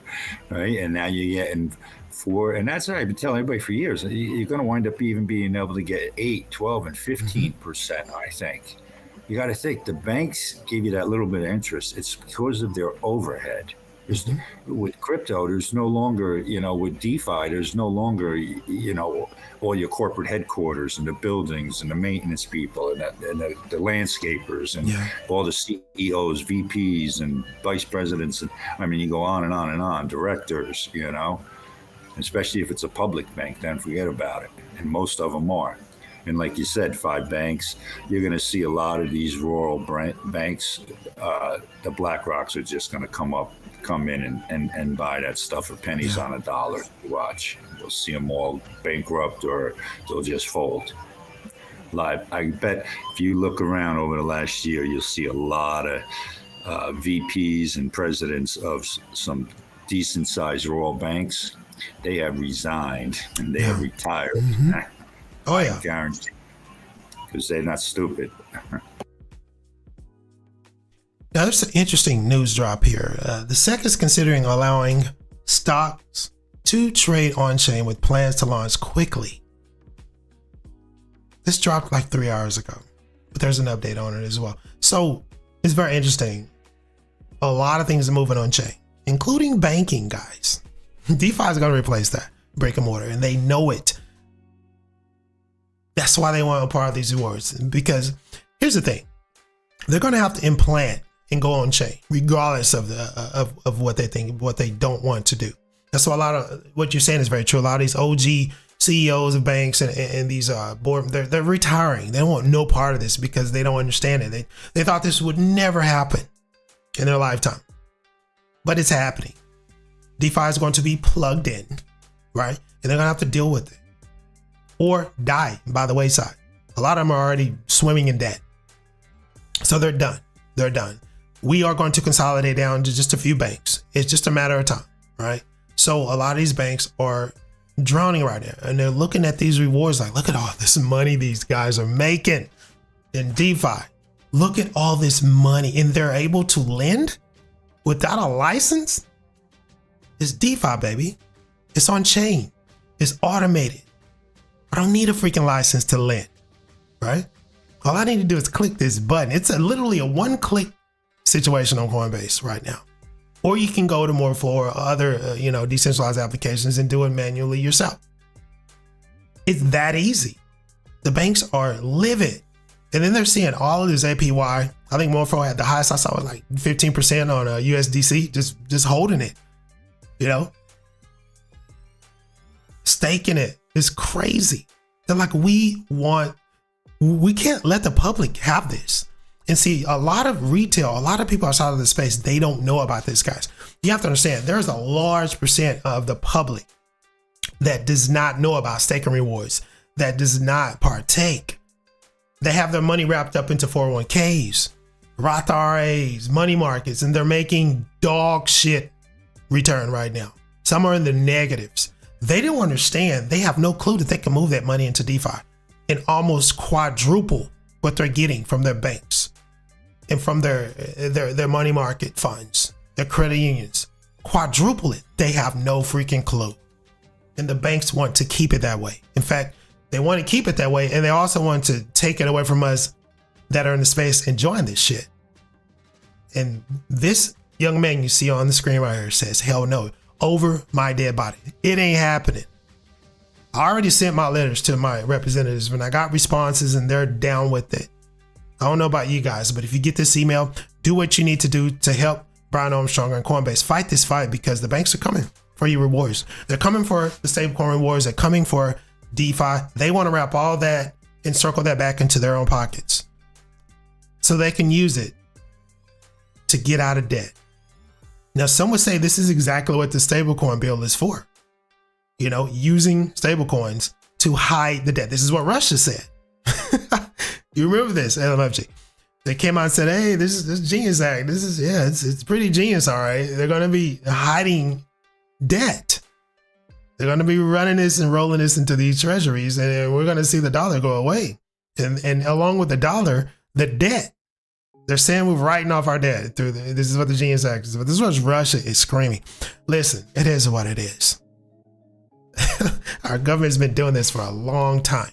right? And now you're getting 4, and that's what I've been telling everybody for years. You're going to wind up even being able to get 8, 12, and 15%, I think. You got to think the banks give you that little bit of interest. It's because of their overhead. With crypto, there's no longer, with DeFi, there's no longer, all your corporate headquarters and the buildings and the maintenance people and the landscapers and all the CEOs, VPs and vice presidents. And I mean, you go on and on and on, directors, especially if it's a public bank, then forget about it. And most of them are. And like you said, 5 banks, you're going to see a lot of these rural banks. The BlackRocks are just going to come in and buy that stuff for pennies on a dollar. Watch. You'll see them all bankrupt or they'll just fold. I bet if you look around over the last year, you'll see a lot of VPs and presidents of some decent sized rural banks. They have resigned and they have retired. Oh, yeah. I guarantee. Because they're not stupid. Now, there's an interesting news drop here. The SEC is considering allowing stocks to trade on-chain with plans to launch quickly. This dropped like 3 hours ago, but there's an update on it as well. So it's very interesting. A lot of things are moving on-chain, including banking, guys. DeFi is going to replace that brick and mortar, and they know it. That's why they want a part of these rewards. Because here's the thing. They're going to have to implant and go on chain, regardless of of what they think, what they don't want to do. That's why a lot of what you're saying is very true. A lot of these OG CEOs of banks and these board, they're retiring. They don't want no part of this because they don't understand it. They thought this would never happen in their lifetime, but it's happening. DeFi is going to be plugged in, right? And they're gonna have to deal with it or die by the wayside. A lot of them are already swimming in debt, so they're done. They're done. We are going to consolidate down to just a few banks. It's just a matter of time, right? So a lot of these banks are drowning right now, and they're looking at these rewards like, look at all this money these guys are making in DeFi. Look at all this money, and they're able to lend without a license. It's DeFi, baby. It's on chain. It's automated. I don't need a freaking license to lend, right? All I need to do is click this button. It's literally a one-click situation on Coinbase right now. Or you can go to Morpho or other, decentralized applications and do it manually yourself. It's that easy. The banks are livid. And then they're seeing all of this APY. I think Morpho had the highest I saw was like 15% on USDC, just holding it, staking it. It's crazy. They're like, we can't let the public have this. And see, a lot of retail, a lot of people outside of the space, they don't know about this, guys. You have to understand, there's a large percent of the public that does not know about staking rewards, that does not partake. They have their money wrapped up into 401ks, Roth IRAs, money markets, and they're making dog shit return right now. Some are in the negatives. They don't understand. They have no clue that they can move that money into DeFi and almost quadruple what they're getting from their banks and from their money market funds, their credit unions. Quadruple it. They have no freaking clue. And the banks want to keep it that way. In fact, they want to keep it that way, and they also want to take it away from us that are in the space enjoying this shit. And this young man you see on the screen right here says, hell no, over my dead body. It ain't happening. I already sent my letters to my representatives and I got responses and they're down with it. I don't know about you guys, but if you get this email, do what you need to do to help Brian Armstrong and Coinbase, fight this fight because the banks are coming for your rewards. They're coming for the stablecoin rewards. They're coming for DeFi. They want to wrap all that and circle that back into their own pockets so they can use it to get out of debt. Now, some would say this is exactly what the stablecoin bill is for. You know, using stablecoins to hide the debt. This is what Russia said. You remember this, LMFG? They came out and said, hey, this Genius Act. This is, yeah, it's pretty genius, all right. They're going to be hiding debt. They're going to be running this and rolling this into these treasuries, and we're going to see the dollar go away. And along with the dollar, the debt. They're saying we're writing off our debt through this is what the Genius Act is. But this is what Russia is screaming. Listen, it is what it is. Our government's been doing this for a long time.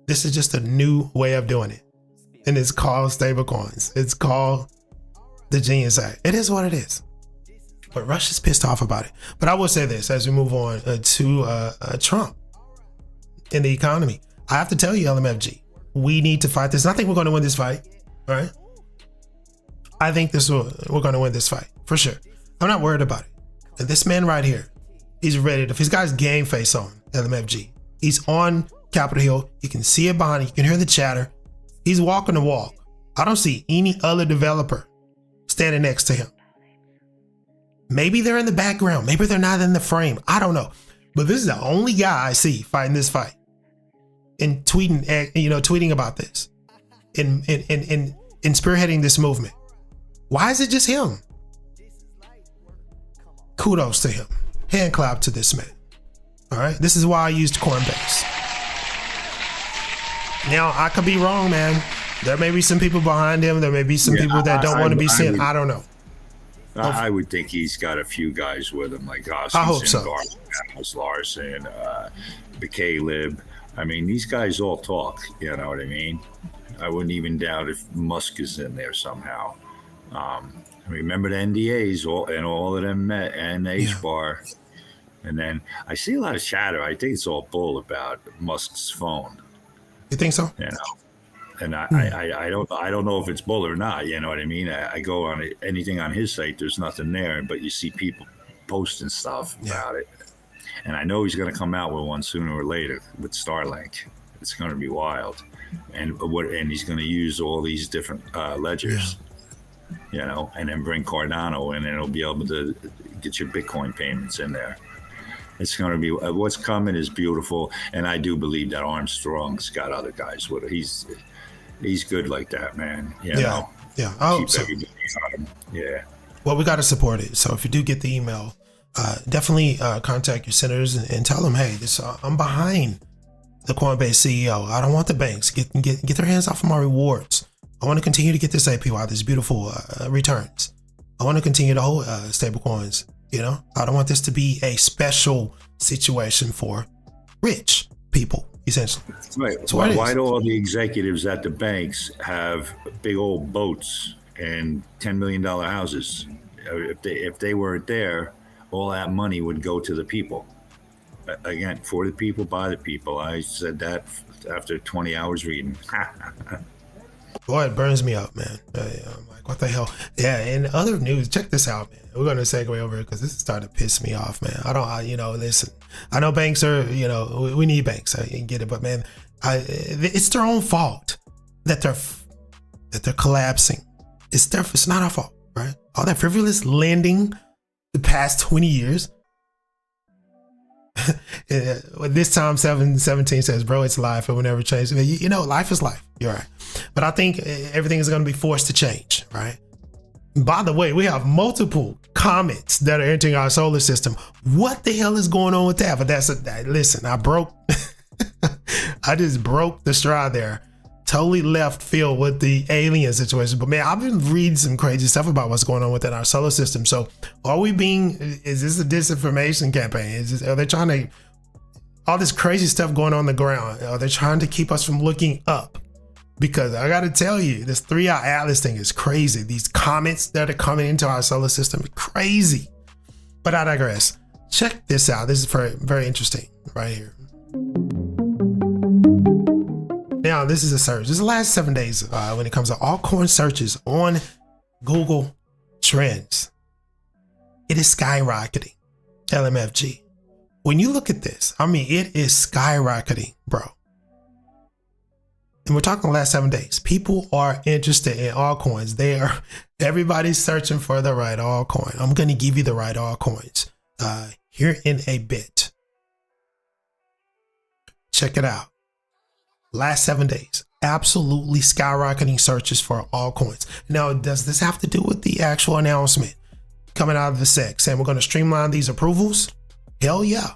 This is just a new way of doing it. And it's called stablecoins. It's called the Genius Act. It is what it is. But Russia's pissed off about it. But I will say this as we move on to Trump in the economy. I have to tell you, LMFG, we need to fight this. And I think we're going to win this fight. All right. I think we're going to win this fight for sure. I'm not worried about it. And this man right here, he's ready to, he's got his game face on, LMFG. He's on Capitol Hill. You can see it behind him. You can hear the chatter. He's walking the walk. I don't see any other developer standing next to him. Maybe they're in the background. Maybe they're not in the frame. I don't know. But this is the only guy I see fighting this fight and tweeting about this and spearheading this movement. Why is it just him? Kudos to him. Hand clap to this man. All right. This is why I used Coinbase. Now, I could be wrong, man. There may be some people behind him. There may be some people that don't want to be seen. I don't know. I would think he's got a few guys with him, like Austin, I hope so. Larson, the Caleb. I mean, these guys all talk. You know what I mean? I wouldn't even doubt if Musk is in there somehow. Remember the NDAs, all of them met, and H-bar. And then I see a lot of chatter. I think it's all bull about Musk's phone. You think so? You know, and I don't know if it's bull or not. You know what I mean? I go on anything on his site. There's nothing there, but you see people posting stuff about it. And I know he's going to come out with one sooner or later with Starlink. It's going to be wild, and he's going to use all these different ledgers. You know, and then bring Cardano in, and it'll be able to get your Bitcoin payments in there. It's going to be what's coming is beautiful, and I do believe that Armstrong's got other guys with it. He's good like that, man. You know? Yeah. I hope so. Yeah. Well, we got to support it. So if you do get the email, definitely contact your senators and tell them, hey, I'm behind the Coinbase CEO. I don't want the banks get their hands off of my rewards. I want to continue to get this APY, this beautiful returns. I want to continue to hold stablecoins. You know, I don't want this to be a special situation for rich people, essentially. Right. Why do all the executives at the banks have big old boats and $10 million houses? If they weren't there, all that money would go to the people. Again, for the people, by the people. I said that after 20 hours reading. Boy, it burns me up, man. I'm like, what the hell? Yeah, in other news, check this out, man. We're going to segue over because this is starting to piss me off, man. Listen, I know banks are, we need banks. I get it, but man, it's their own fault that they're collapsing. It's not our fault, right? All that frivolous lending the past 20 years. This time 717 says, bro, it's life. It will never change. Life is life. You're right. But I think everything is going to be forced to change, right? By the way, we have multiple comets that are entering our solar system. What the hell is going on with that? But listen, I just broke the straw there. Totally left field with the alien situation. But man, I've been reading some crazy stuff about what's going on within our solar system. So is this a disinformation campaign? Are they trying to, all this crazy stuff going on the ground? Are they trying to keep us from looking up? Because I got to tell you, this 3-Eye Atlas thing is crazy. These comets that are coming into our solar system, crazy. But I digress. Check this out. This is very, very interesting right here. Now, this is a search. This is the last 7 days when it comes to altcoin searches on Google trends. It is skyrocketing. LMFG. When you look at this, I mean, it is skyrocketing, bro. And we're talking the last 7 days. People are interested in altcoins. Everybody's searching for the right altcoin. I'm going to give you the right altcoins here in a bit. Check it out. Last 7 days, absolutely skyrocketing searches for altcoins. Now, does this have to do with the actual announcement coming out of the SEC saying we're going to streamline these approvals? Hell yeah.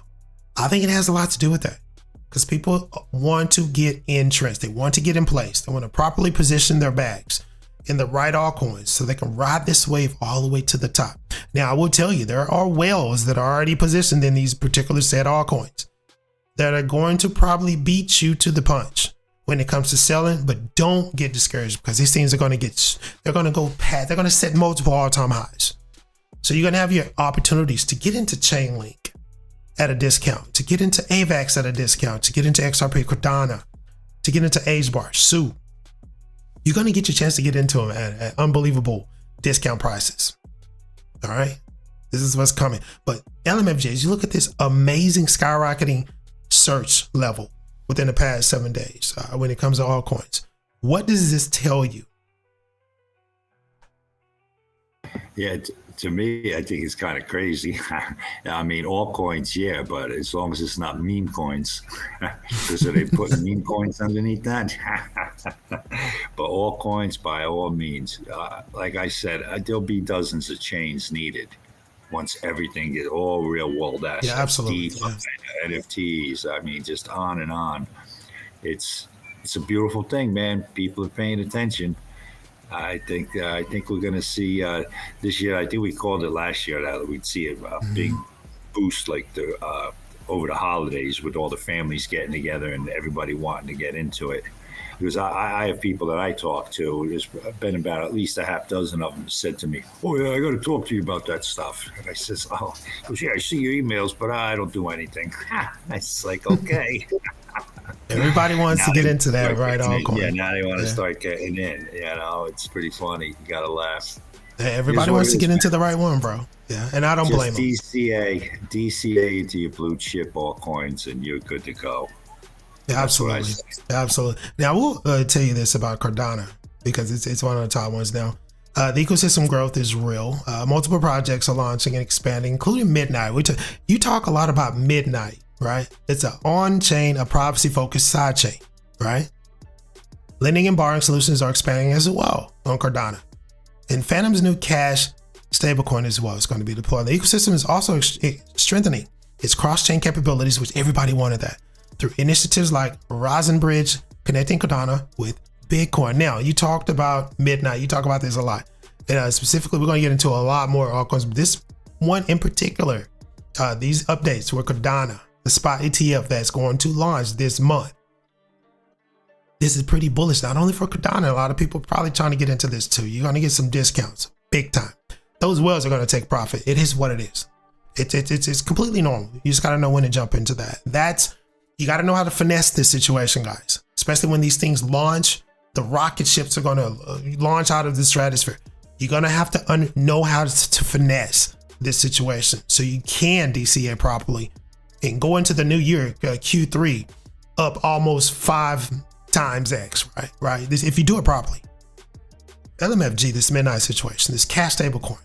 I think it has a lot to do with that, because people want to get in trends. They want to get in place. They want to properly position their bags in the right altcoins so they can ride this wave all the way to the top. Now, I will tell you, there are whales that are already positioned in these particular set altcoins that are going to probably beat you to the punch when it comes to selling, but don't get discouraged, because these things are going to they're going to go past, they're going to set multiple all-time highs. So you're going to have your opportunities to get into Chainlink at a discount, to get into AVAX at a discount, to get into XRP, Cardano, to get into AgeBar, SU. You're going to get your chance to get into them at unbelievable discount prices. All right. This is what's coming. But LMFJs, you look at this amazing skyrocketing search level within the past 7 days when it comes to altcoins. What does this tell you? Yeah, to me, I think it's kind of crazy. I mean, altcoins, yeah, but as long as it's not meme coins, because are they putting meme coins underneath that? But altcoins, by all means, like I said, there'll be dozens of chains needed once everything gets all real world assets, yeah, absolutely, NFTs. I mean, just on and on. It's a beautiful thing, man. People are paying attention. I think we're going to see this year. I think we called it last year that we'd see a big boost like over the holidays, with all the families getting together and everybody wanting to get into it. Because I have people that I talk to, there's been about at least a half dozen of them said to me, "Oh yeah, I got to talk to you about that stuff." And I says, "Oh, yeah, I see your emails, but I don't do anything." It's like, okay. Everybody wants to get into that, right? Altcoin. Yeah, now they want to start getting in. You know, it's pretty funny. You got to laugh. Hey, everybody wants to get into the right one, bro. Yeah, and I don't blame them. DCA into your blue chip altcoins, and you're good to go. Yeah, absolutely. Absolutely. Now, I will tell you this about Cardano, because it's one of the top ones now. The ecosystem growth is real. Multiple projects are launching and expanding, including Midnight. You talk a lot about Midnight, right? It's an on-chain, a privacy-focused sidechain, right? Lending and borrowing solutions are expanding as well on Cardano. And Phantom's new cash stablecoin as well is going to be deployed. The ecosystem is also strengthening its cross-chain capabilities, which everybody wanted that, through initiatives like Horizon Bridge, connecting Cardano with Bitcoin. Now, you talked about Midnight. You talk about this a lot. And specifically, we're going to get into a lot more altcoins. But this one in particular, these updates were Cardano, the spot ETF that's going to launch this month. This is pretty bullish, not only for Cardano. A lot of people probably trying to get into this too. You're going to get some discounts, big time. Those whales are going to take profit. It is what it is. It's completely normal. You just got to know when to jump into that. You got to know how to finesse this situation, guys. Especially when these things launch, the rocket ships are going to launch out of the stratosphere. You're going to have to know how to finesse this situation so you can DCA properly and go into the new year, Q3, up almost 5 times X, right? This, if you do it properly. LMFG, this Midnight situation, this cash stablecoin,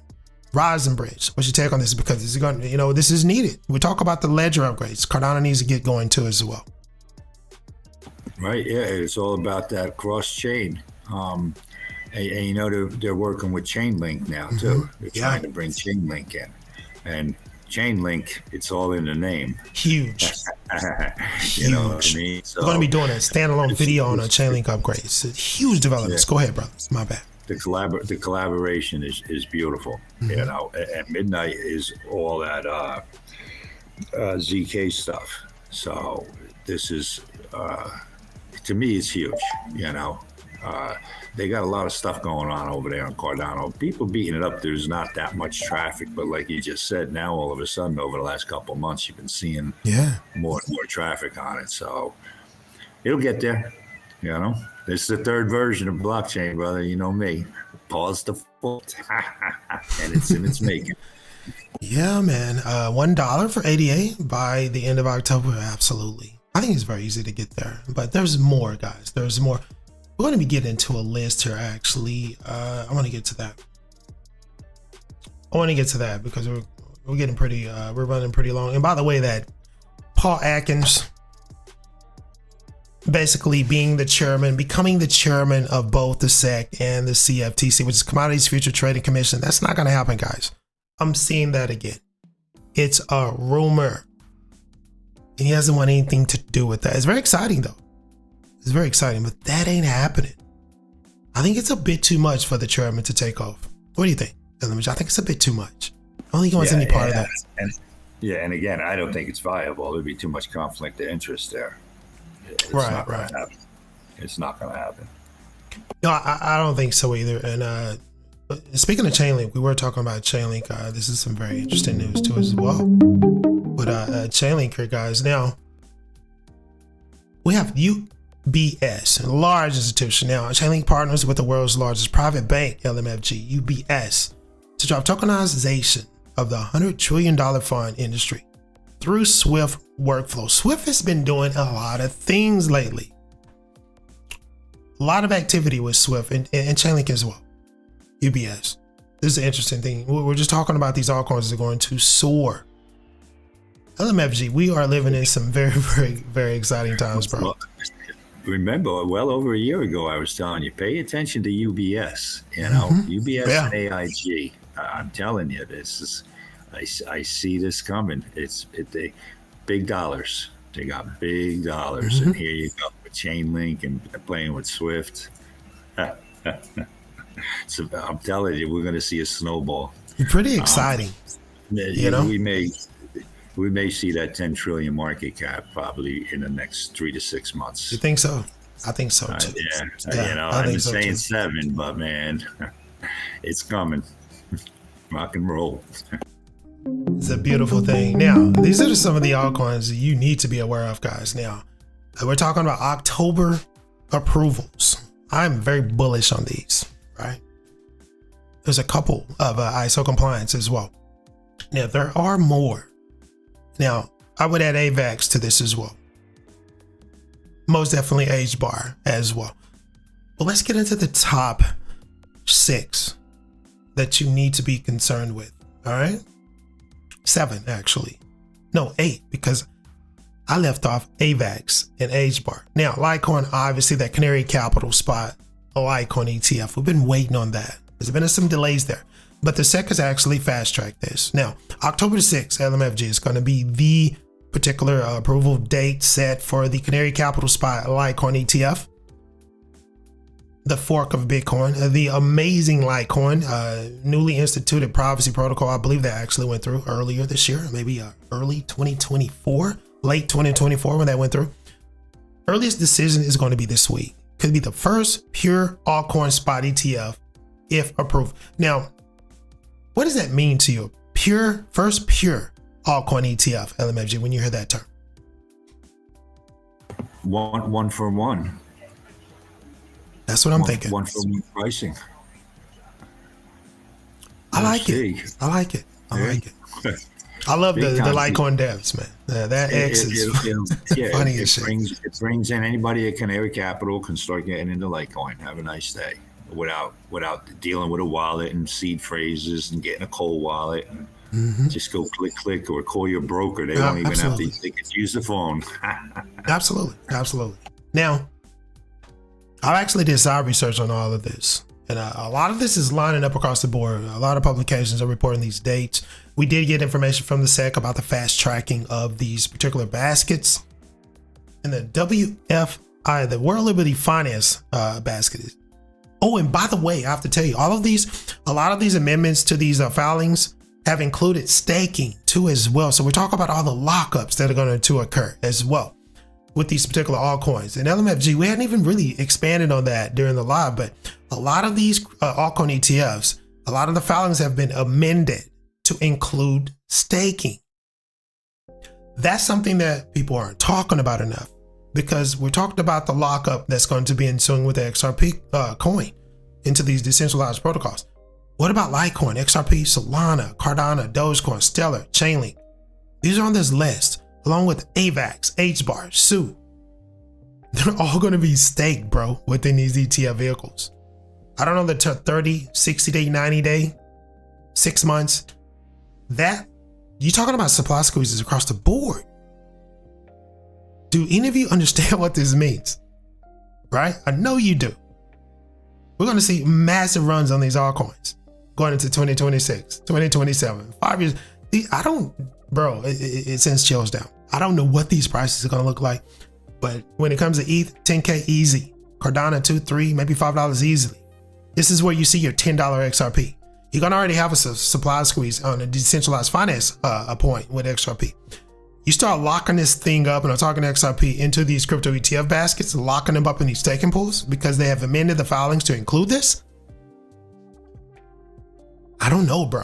Horizon Bridge. What's your take on this? Because this is going, this is needed. We talk about the ledger upgrades. Cardano needs to get going too as well. Right. Yeah. It's all about that cross chain. And they're working with Chainlink now too. They're trying to bring Chainlink in, and Chainlink, it's all in the name. Huge. You know what I mean? So, we're going to be doing a standalone video on a Chainlink upgrade. It's huge developments. Go ahead, brother. My bad. The collaboration is beautiful, and Midnight is all that ZK stuff. So this is, to me, it's huge. They got a lot of stuff going on over there on Cardano. People beating it up. There's not that much traffic, but like you just said, now all of a sudden over the last couple of months, you've been seeing more and more traffic on it. So it'll get there. This is the third version of blockchain, brother. You know me. Pause the fault. And it's in its making. Yeah, man. $1 for ADA by the end of October. Absolutely. I think it's very easy to get there, but there's more, guys. There's more. We're going to be getting into a list here, actually. I want to get to that. Because we're getting pretty, we're running pretty long. And by the way, that Paul Atkins basically becoming the chairman of both the SEC and the CFTC, which is Commodities Future Trading Commission. That's not going to happen, guys. I'm seeing that again. It's a rumor. And he doesn't want anything to do with that. It's very exciting, though. It's very exciting, but that ain't happening. I think it's a bit too much for the chairman to take off. What do you think? I think it's a bit too much. I don't think he wants any part of that. And again, I don't think it's viable. There'd be too much conflict of interest there. It's not going to happen. It's not going to happen. No, I don't think so either. And speaking of Chainlink, we were talking about Chainlink. This is some very interesting news too as well. But Chainlink here, guys. Now we have UBS, a large institution. Now Chainlink partners with the world's largest private bank, LMFG, UBS, to drive tokenization of the $100 trillion fund industry through Swift workflow. Swift has been doing a lot of things lately. A lot of activity with Swift and Chainlink as well. UBS. This is an interesting thing. We're just talking about these altcoins that are going to soar. LMFG, we are living in some very, very, very exciting times, bro. Well, remember, well over a year ago, I was telling you, pay attention to UBS. You know, UBS and AIG. I'm telling you, this is. I see this coming. They big dollars. They got big dollars, and here you go with Chainlink and playing with Swift. So I'm telling you, we're going to see a snowball. Pretty exciting. You know, we may see that 10 trillion market cap probably in the next 3 to 6 months. You think so? I think so too. Yeah. You know, I'm saying 7, but man, it's coming. Rock and roll. It's a beautiful thing. Now, these are just some of the altcoins that you need to be aware of, guys. Now, we're talking about October approvals. I'm very bullish on these, right? There's a couple of ISO compliance as well. Now, there are more. Now, I would add AVAX to this as well. Most definitely HBAR as well. But let's get into the top 6 that you need to be concerned with, all right? 7, actually. No, 8, because I left off AVAX and HBAR. Now, Litecoin, obviously that Canary Capital spot, Altcoin ETF. We've been waiting on that. There's been some delays there, but the SEC has actually fast-tracked this. Now, October 6th, LMFG is going to be the particular approval date set for the Canary Capital spot Litecoin ETF, the fork of Bitcoin, the amazing Litecoin, newly instituted privacy protocol. I believe that actually went through earlier this year, maybe early 2024, late 2024 when that went through. Earliest decision is going to be this week. Could be the first pure altcoin spot ETF if approved. Now, what does that mean to you? First pure altcoin ETF, LMFG, when you hear that term? One for one. That's what I'm thinking. One for one pricing. I like it. I like it. I love the Litecoin devs, man. That X is funny as shit. It brings in anybody at Canary Capital can start getting into Litecoin. Have a nice day without dealing with a wallet and seed phrases and getting a cold wallet. And just go click or call your broker. They don't even have to. They can use the phone. Absolutely. Now, I actually did side research on all of this. And a lot of this is lining up across the board. A lot of publications are reporting these dates. We did get information from the SEC about the fast tracking of these particular baskets. And the WFI, the World Liberty Finance basket. Oh, and by the way, I have to tell you, a lot of these amendments to these filings have included staking too as well. So we're talking about all the lockups that are going to occur as well with these particular altcoins. And LMFG, we hadn't even really expanded on that during the live, but a lot of these altcoin ETFs, a lot of the filings have been amended to include staking. That's something that people aren't talking about enough. because we're talking about the lockup that's going to be ensuing with the XRP coin into these decentralized protocols. What about Litecoin, XRP, Solana, Cardano, Dogecoin, Stellar, Chainlink? These are on this list, along with AVAX, HBAR, SU. They're all going to be staked, bro, within these ETF vehicles. I don't know the 30, 60 day, 90 day, 6 months. That, you're talking about supply squeezes across the board. Do any of you understand what this means? Right? I know you do. We're going to see massive runs on these altcoins going into 2026, 2027, 5 years. I don't, bro, it sends chills down. I don't know what these prices are going to look like, but when it comes to ETH, 10K easy. Cardano, $2, $3, maybe $5 easily. This is where you see your $10 XRP. You're going to already have a supply squeeze on a decentralized finance point with XRP. You start locking this thing up, and I'm talking XRP, into these crypto ETF baskets, locking them up in these staking pools because they have amended the filings to include this. I don't know, bro.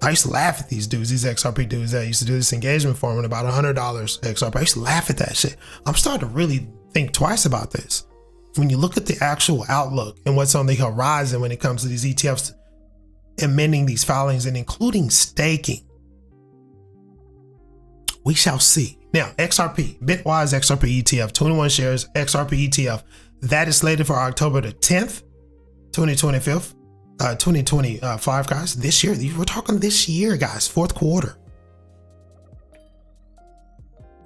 I used to laugh at these dudes, these XRP dudes that used to do this engagement for them at about $100 XRP. I used to laugh at that shit. I'm starting to really think twice about this. When you look at the actual outlook and what's on the horizon when it comes to these ETFs, amending these filings and including staking, we shall see. Now, XRP, Bitwise XRP ETF, 21 shares, XRP ETF, that is slated for October the 10th, 2025, guys. This year, we're talking this year, guys, fourth quarter.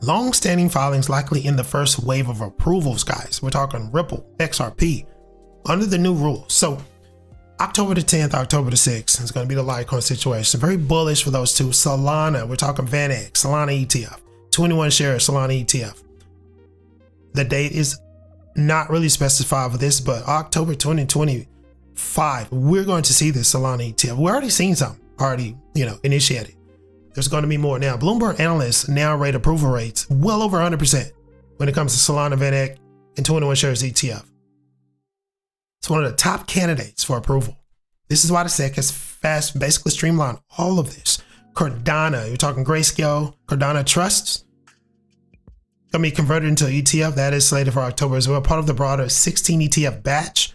Long-standing filings likely in the first wave of approvals, guys. We're talking Ripple, XRP, under the new rules. So October the 10th, October the 6th is going to be the Litecoin situation. Very bullish for those two. Solana, we're talking VanEck, Solana ETF, 21 shares, Solana ETF. The date is not really specified for this, but October 2025, we're going to see this Solana ETF. We're already seeing some, initiated. There's going to be more now. Bloomberg analysts now rate approval rates well over 100% when it comes to Solana, VanEck, and 21 shares ETF. It's one of the top candidates for approval. This is why the SEC has basically streamlined all of this. Cardano, you're talking Grayscale, Cardano Trusts, going to be converted into ETF. That is slated for October as well. Part of the broader 16 ETF batch.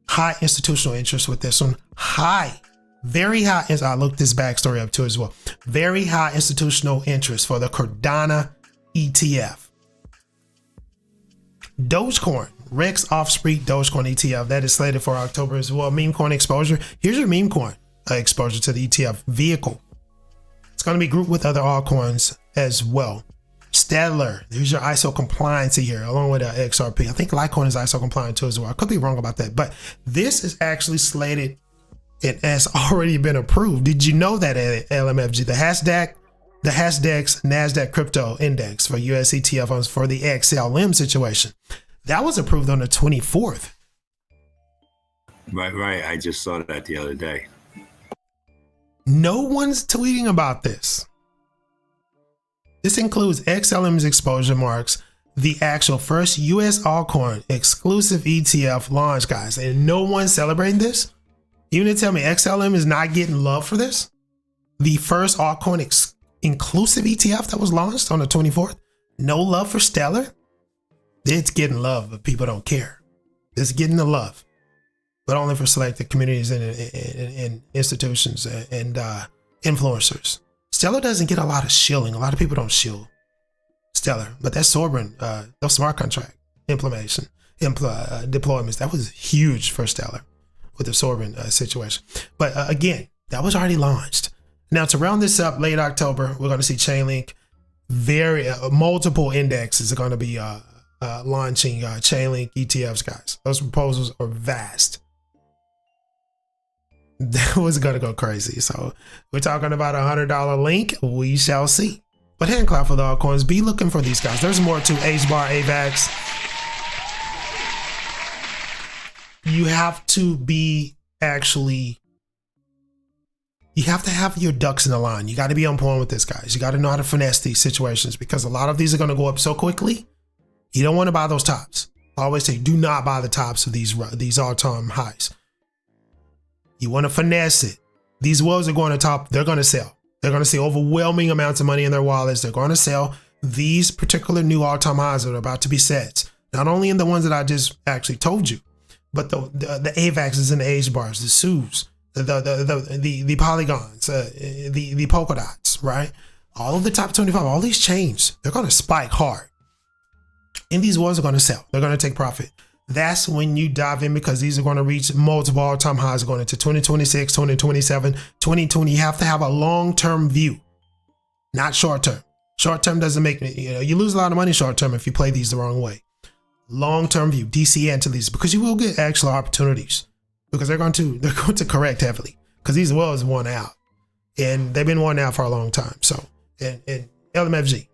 High institutional interest with this one. Very high. I looked this backstory up too as well. Very high institutional interest for the Cardano ETF. Dogecoin, Rex Offspring Dogecoin ETF, that is slated for October as well. Meme coin exposure. Here's your meme coin exposure to the ETF vehicle. It's going to be grouped with other altcoins as well. Stellar, there's your ISO compliancy here, along with XRP. I think Litecoin is ISO compliant too as well. I could be wrong about that, but this is actually slated. It has already been approved. Did you know that LMFG, the Hasdaq NASDAQ crypto index for US ETF funds for the XLM situation, that was approved on the 24th. Right. I just saw that the other day. No one's tweeting about this. This includes XLM's exposure marks the actual first US altcoin exclusive ETF launch, guys, and no one's celebrating this. You need to tell me XLM is not getting love for this? The first altcoin inclusive ETF that was launched on the 24th? No love for Stellar? It's getting love, but people don't care. It's getting the love, but only for selected communities and institutions and influencers. Stellar doesn't get a lot of shilling. A lot of people don't shill Stellar, but that Sovereign, the smart contract deployments, that was huge for Stellar with the Sovereign situation. But again, that was already launched. Now to round this up, late October, we're going to see Chainlink. Multiple indexes are going to be launching Chainlink ETFs, guys. Those proposals are vast. That was going to go crazy. So we're talking about $100 link. We shall see. But hand clap for the altcoins. Be looking for these guys. There's more to HBAR, AVAX. You have to be you have to have your ducks in a line. You got to be on point with this, guys. You got to know how to finesse these situations because a lot of these are going to go up so quickly. You don't want to buy those tops. I always say, do not buy the tops of these all-time highs. You want to finesse it. These wolves are going to top. They're going to sell. They're going to see overwhelming amounts of money in their wallets. They're going to sell. these particular new all-time highs that are about to be set, not only in the ones that I just actually told you, but the AVAXs and the H bars, the SUs, the polygons, the polka dots, right? All of the top 25, all these chains, they're going to spike hard. And these ones are going to sell. They're going to take profit. That's when you dive in, because these are going to reach multiple all-time highs going into 2026, 2027, 2020. You have to have a long-term view, not short-term. Short-term doesn't make, you lose a lot of money short-term if you play these the wrong way. Long-term view, DCA into these, because you will get actual opportunities, because they're going to correct heavily, because these wells worn out, and they've been worn out for a long time. So, and LMFG,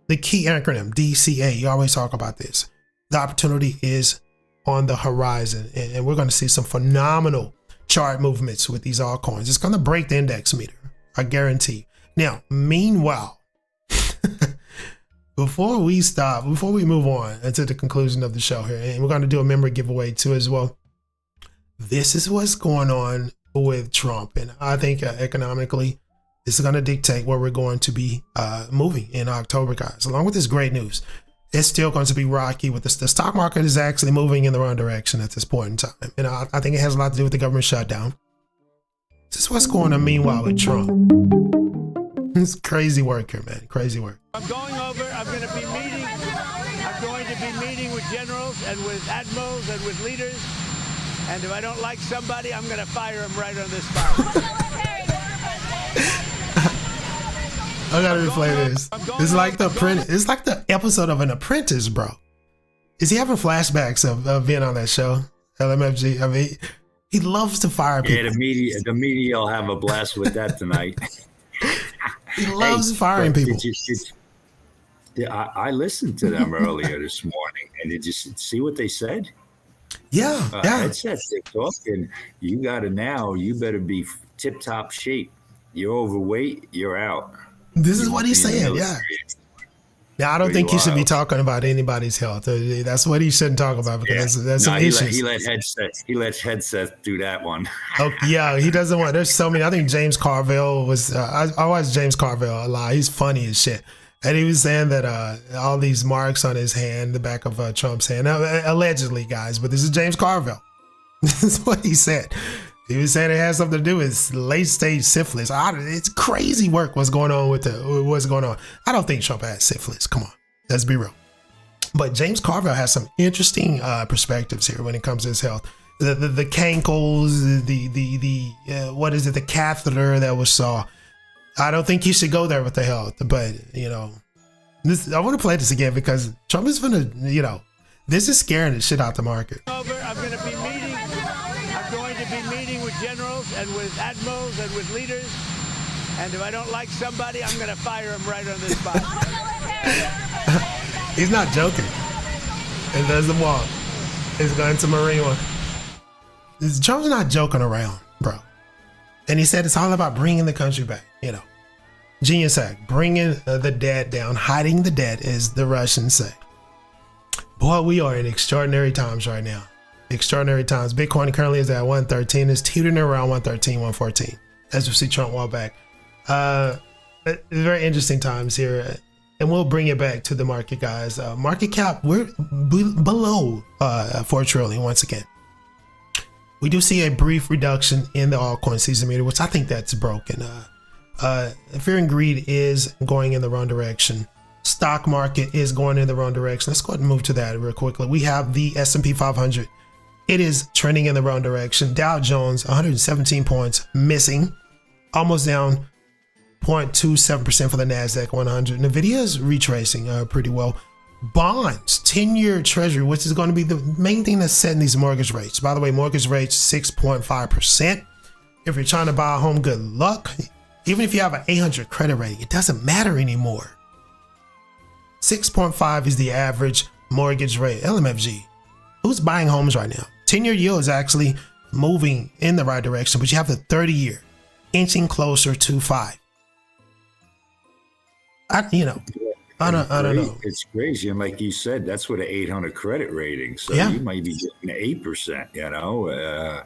the key acronym DCA, you always talk about this. The opportunity is on the horizon, and we're going to see some phenomenal chart movements with these altcoins. It's going to break the index meter, I guarantee. Now, meanwhile, before we move on to the conclusion of the show here, and we're going to do a memory giveaway too as well. This is what's going on with Trump, and I think economically, this is going to dictate where we're going to be moving in October, guys. Along with this great news, it's still going to be rocky. With the stock market is actually moving in the wrong direction at this point in time, and I think it has a lot to do with the government shutdown. This is what's going on meanwhile with Trump. It's crazy work here, man. Crazy work. I'm going over. I'm going to be meeting with generals and with admirals and with leaders. And if I don't like somebody, I'm going to fire him right on the spot. I gotta replay this. It's like the apprentice. It's like the episode of An Apprentice, bro. Is he having flashbacks of being on that show? LMFG. I mean, he loves to fire people. Yeah, the media will have a blast with that tonight. He loves firing people. I listened to them earlier this morning, and did you see what they said? Yeah, yeah. It says they're talking. You better be tip-top shape. You're overweight, you're out. This is what he's saying, yeah. Now, I don't think he should be talking about anybody's health. That's what he shouldn't talk about, because that's some issues. He let headset do that one. Oh, yeah, he doesn't want. There's so many. I think James Carville was. I watched James Carville a lot. He's funny as shit, and he was saying that all these marks on his hand, the back of Trump's hand, allegedly, guys. But this is James Carville. This is what he said. He was saying it has something to do with late stage syphilis. It's crazy work what's going on with what's going on. I don't think Trump has syphilis. Come on, let's be real. But James Carville has some interesting perspectives here when it comes to his health. The cankles, what is it? The catheter that was saw. I don't think he should go there with the health. But I want to play this again, because Trump is gonna, this is scaring the shit out the market. I'm going to be meeting with generals and with admirals and with leaders. And if I don't like somebody, I'm going to fire him right on the spot. He's not joking. And there's the walk. He's going to Marine One. Trump's not joking around, bro. And he said it's all about bringing the country back. Genius act, bringing the debt down, hiding the debt, as the Russians say. Boy, we are in extraordinary times right now. Extraordinary times. Bitcoin currently is at 113. It's teetering around 113, 114. As you see Trump walk back. Very interesting times here. And we'll bring it back to the market, guys. Market cap, we're below 4 trillion once again. We do see a brief reduction in the altcoin season meter, which I think that's broken. Fear and greed is going in the wrong direction. Stock market is going in the wrong direction. Let's go ahead and move to that real quickly. We have the S&P 500. It is trending in the wrong direction. Dow Jones, 117 points, missing, almost down 0.27% for the NASDAQ 100. NVIDIA is retracing pretty well. Bonds, 10-year treasury, which is going to be the main thing that's setting these mortgage rates. By the way, mortgage rates 6.5%. If you're trying to buy a home, good luck. Even if you have an 800 credit rating, it doesn't matter anymore. 6.5 is the average mortgage rate. LMFG. Who's buying homes right now? 10-year yield is actually moving in the right direction, but you have the 30-year inching closer to 5. I don't know. It's crazy. And like you said, that's with an 800 credit rating. So you might be getting 8%,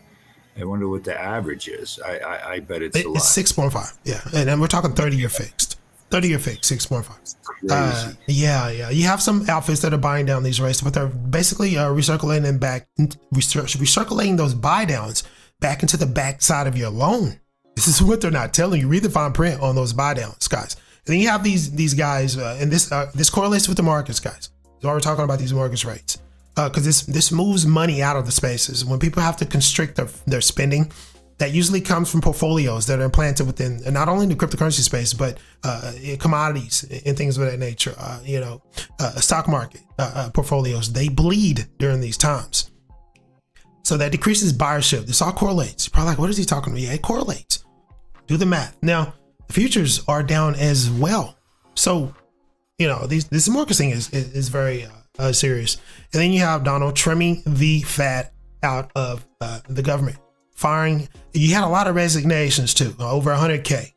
I wonder what the average is. I bet it's a lot. It's 6.5. Yeah. And we're talking 30-year fixed. 30-year fix, 6.5. Crazy. Yeah. You have some outfits that are buying down these rates, but they're basically recirculating them back, recirculating those buy downs back into the back side of your loan. This is what they're not telling you. Read the fine print on those buy downs, guys. And then you have these guys, and this correlates with the markets, guys. So we're talking about these mortgage rates, because this moves money out of the spaces. When people have to constrict their spending, that usually comes from portfolios that are implanted within not only the cryptocurrency space, but commodities and things of that nature. Stock market portfolios, they bleed during these times. So that decreases buyership. This all correlates. You're probably like, what is he talking about? Yeah, it correlates. Do the math. Now, the futures are down as well. So, this market thing is very serious. And then you have Donald trimming the fat out of the government. Firing, you had a lot of resignations too, over 100K.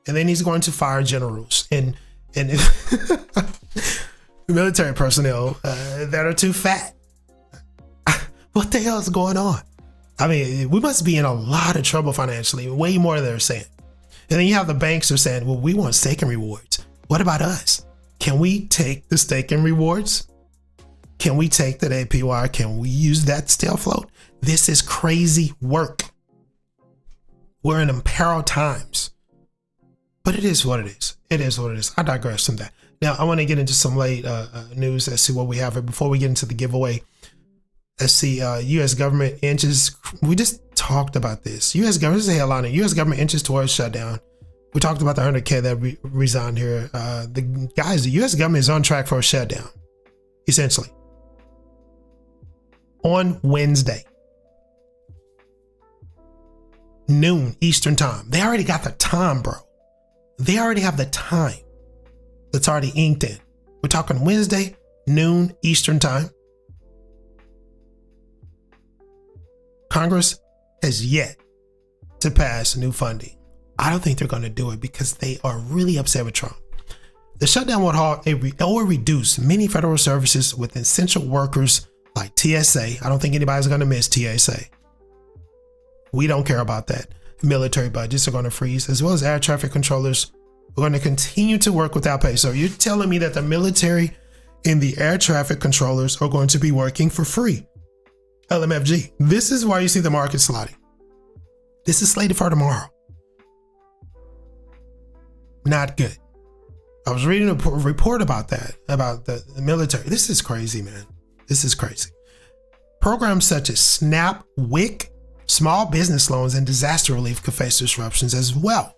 And then he's going to fire generals and military personnel that are too fat. What the hell is going on? I mean, we must be in a lot of trouble financially, way more than they're saying. And then you have the banks are saying, well, we want stake and rewards. What about us? Can we take the stake and rewards? Can we take that APY? Can we use that stale float? This is crazy work. We're in imperiled times. But it is what it is. It is what it is. I digress from that. Now, I want to get into some late news. Let's see what we have. Before we get into the giveaway, let's see, U.S. government inches. We just talked about this. U.S. government, this is a headline. U.S. government inches towards shutdown. We talked about the 100K that resigned here. The U.S. government is on track for a shutdown, essentially. On Wednesday, noon Eastern time. They already got the time, bro. They already have the time that's already inked in. We're talking Wednesday, noon Eastern time. Congress has yet to pass new funding. I don't think they're going to do it because they are really upset with Trump. The shutdown would halt or reduce many federal services with essential workers like TSA. I don't think anybody's going to miss TSA. We don't care about that. Military budgets are going to freeze, as well as air traffic controllers are going to continue to work without pay. So you're telling me that the military and the air traffic controllers are going to be working for free? LMFG. This is why you see the market sliding. This is slated for tomorrow. Not good. I was reading a report about that, about the military. This is crazy, man. This is crazy. Programs such as SNAP, WIC, small business loans, and disaster relief could face disruptions as well.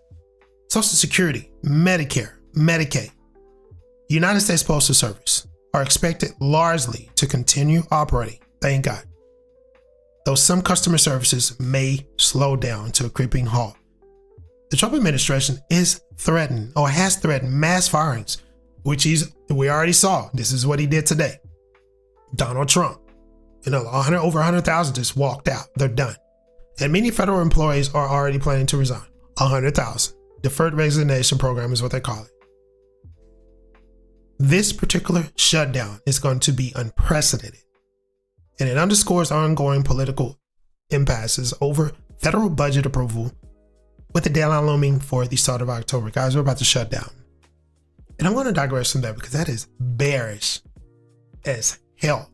Social Security, Medicare, Medicaid, United States Postal Service are expected largely to continue operating, thank God. Though some customer services may slow down to a creeping halt. The Trump administration is threatened or has threatened mass firings, which we already saw. This is what he did today. Donald Trump, over 100,000 just walked out. They're done. And many federal employees are already planning to resign. 100,000. Deferred resignation program is what they call it. This particular shutdown is going to be unprecedented. And it underscores ongoing political impasses over federal budget approval, with the deadline looming for the start of October. Guys, we're about to shut down. And I want to digress from that because that is bearish as hell.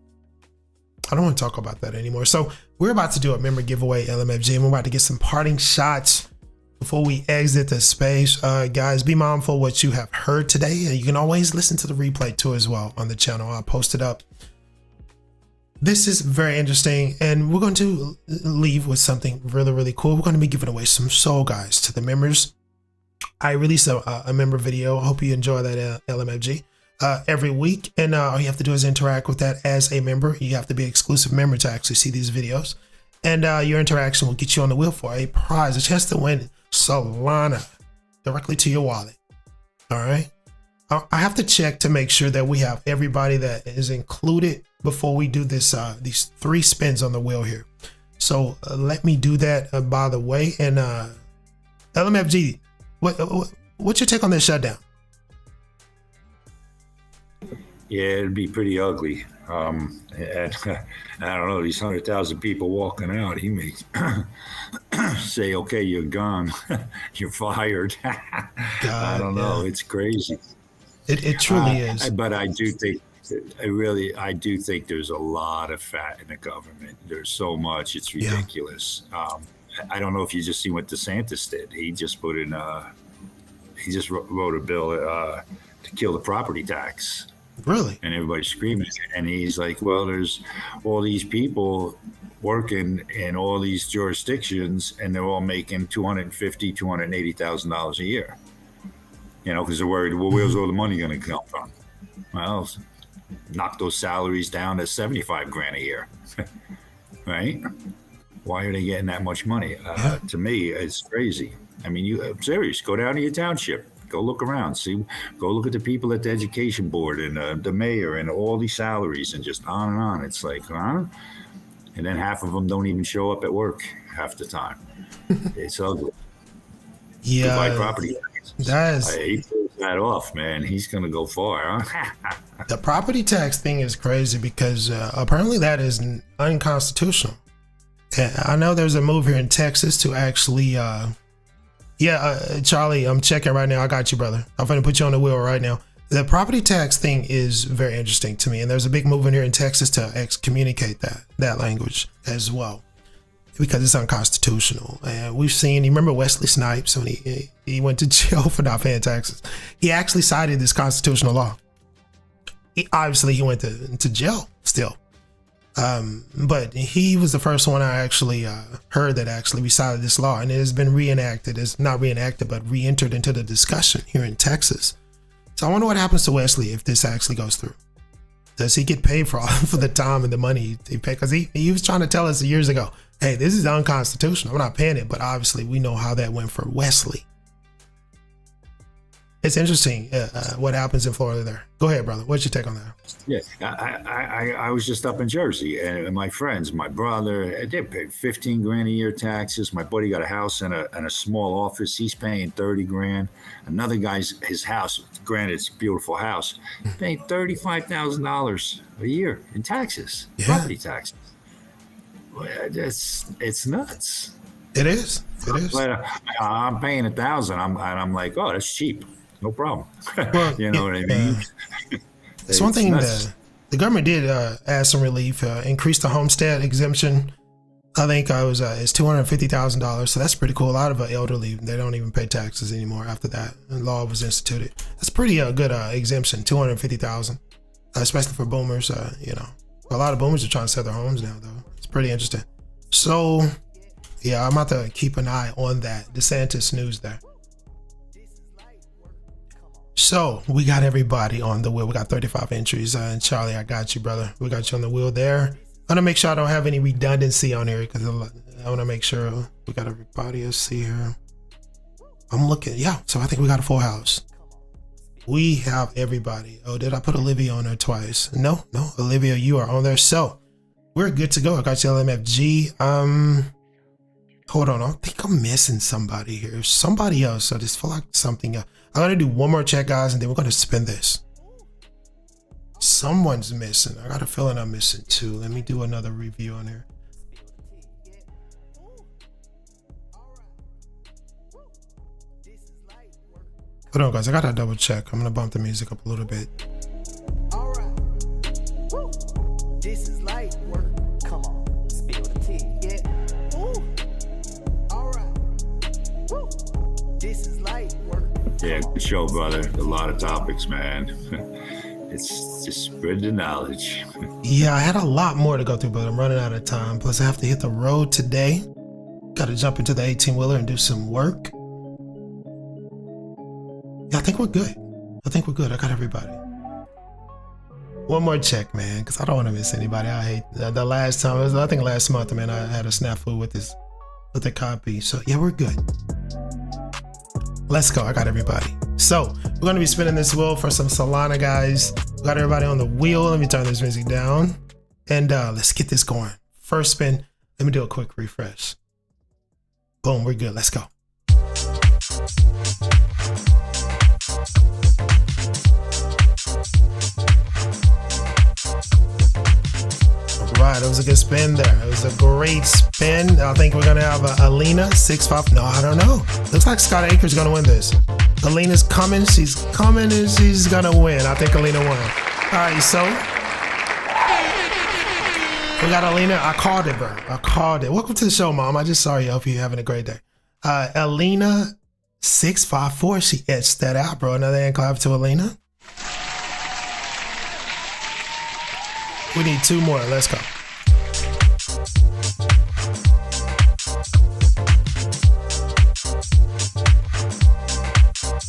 I don't want to talk about that anymore. So we're about to do a member giveaway, LMFG, and we're about to get some parting shots before we exit the space. Guys, be mindful what you have heard today. And you can always listen to the replay too as well on the channel. I'll post it up. This is very interesting, and we're going to leave with something really, really cool. We're going to be giving away some soul, guys, to the members. I release a member video. I hope you enjoy that, LMFG, every week. And all you have to do is interact with that as a member. You have to be an exclusive member to actually see these videos. And your interaction will get you on the wheel for a prize, a chance to win Solana directly to your wallet. All right. I have to check to make sure that we have everybody that is included before we do this, these 3 spins on the wheel here. So let me do that, by the way. And LMFG, what's your take on this shutdown? Yeah, it'd be pretty ugly. And I don't know, these 100,000 people walking out, he makes say, okay, you're gone, you're fired. I don't know. It's crazy. It truly is. But I do think, I do think there's a lot of fat in the government. There's so much, it's ridiculous. I don't know if you just see what DeSantis did. He just put in, he just wrote a bill to kill the property tax. Really? And everybody's screaming. And he's like, well, there's all these people working in all these jurisdictions, and they're all making $250,000, $280,000 a year. You know, because they're worried, well, where's all the money going to come from? Well, knock those salaries down to 75 grand a year, right? Why are they getting that much money? To me, it's crazy. I mean, I'm serious. Go down to your township. Go look around. Go look at the people at the education board and the mayor and all these salaries and just on and on. It's like, huh? And then half of them don't even show up at work half the time. It's ugly. Yeah. Goodbye property taxes. He pulls that off, man. He's going to go far, huh? The property tax thing is crazy because apparently that is unconstitutional. I know there's a move here in Texas to actually, Charlie, I'm checking right now. I got you, brother. I'm going to put you on the wheel right now. The property tax thing is very interesting to me. And there's a big movement here in Texas to excommunicate that language as well, because it's unconstitutional. And we've seen, you remember Wesley Snipes when he went to jail for not paying taxes? He actually cited this constitutional law. Obviously, he went to jail still. But he was the first one I actually heard that actually recited this law, and it has been reenacted. It's not reenacted, but re-entered into the discussion here in Texas. So I wonder what happens to Wesley if this actually goes through. Does he get paid for the time and the money he paid? Because he was trying to tell us years ago, hey, this is unconstitutional. I'm not paying it. But obviously, we know how that went for Wesley. It's interesting what happens in Florida there. Go ahead, brother. What's your take on that? Yeah, I was just up in Jersey, and my friends, my brother, they paid 15 grand a year taxes. My buddy got a house and a small office. He's paying 30 grand. Another guy's, his house, granted, it's a beautiful house, paying $35,000 a year in taxes, property taxes. It's nuts. It is. It is. But I'm paying $1,000. I'm like, oh, that's cheap. No problem. Well, you know what I mean? It's one thing that the government did add some relief, increase the homestead exemption. I think it's $250,000. So that's pretty cool. A lot of elderly, they don't even pay taxes anymore after that law was instituted. That's pretty good exemption, $250,000, especially for boomers. You know, a lot of boomers are trying to sell their homes now, though. It's pretty interesting. So, yeah, I'm about to keep an eye on that DeSantis news there. So we got everybody on the wheel. We got 35 entries. And Charlie, I got you, brother. We got you on the wheel there. I'm gonna make sure I don't have any redundancy on here because I want to make sure we got everybody. Let's see here. I'm looking. Yeah. So I think we got a full house. We have everybody. Oh, did I put Olivia on there twice? No, Olivia, you are on there. So we're good to go. I got you LMFG. Hold on. I think I'm missing somebody here. Somebody else. I just feel like something else. I'm going to do one more check, guys, and then we're going to spin this. Someone's missing. I got a feeling I'm missing too. Let me do another review on here. Hold on, guys. I got to double check. I'm going to bump the music up a little bit. All right. Woo. This is light work. Come on. Spill the tea. Yeah. Ooh. All right. Woo. This is light work. Yeah, good show, brother. A lot of topics, man. It's just spread the knowledge. Yeah, I had a lot more to go through, but I'm running out of time. Plus, I have to hit the road today. Got to jump into the 18-wheeler and do some work. Yeah, I think we're good. I got everybody. One more check, man, because I don't want to miss anybody. I hate the last time. I think last month, man, I had a snafu with the copy. So yeah, we're good. Let's go. I got everybody. So we're going to be spinning this wheel for some Solana, guys. We got everybody on the wheel. Let me turn this music down and let's get this going. First spin. Let me do a quick refresh. Boom. We're good. Let's go. All right, it was a good spin there. It was a great spin. I think we're gonna have Alina 6-5. No, I don't know. Looks like Scott Akers gonna win this. Alina's coming. She's coming and she's gonna win. I think Alina won. All right, so we got Alina. I called it, bro. I called it. Welcome to the show, Mom. I just saw you. I hope you're having a great day. Alina 654. She etched that out, bro. Another hand clap to Alina. We need 2 more. Let's go.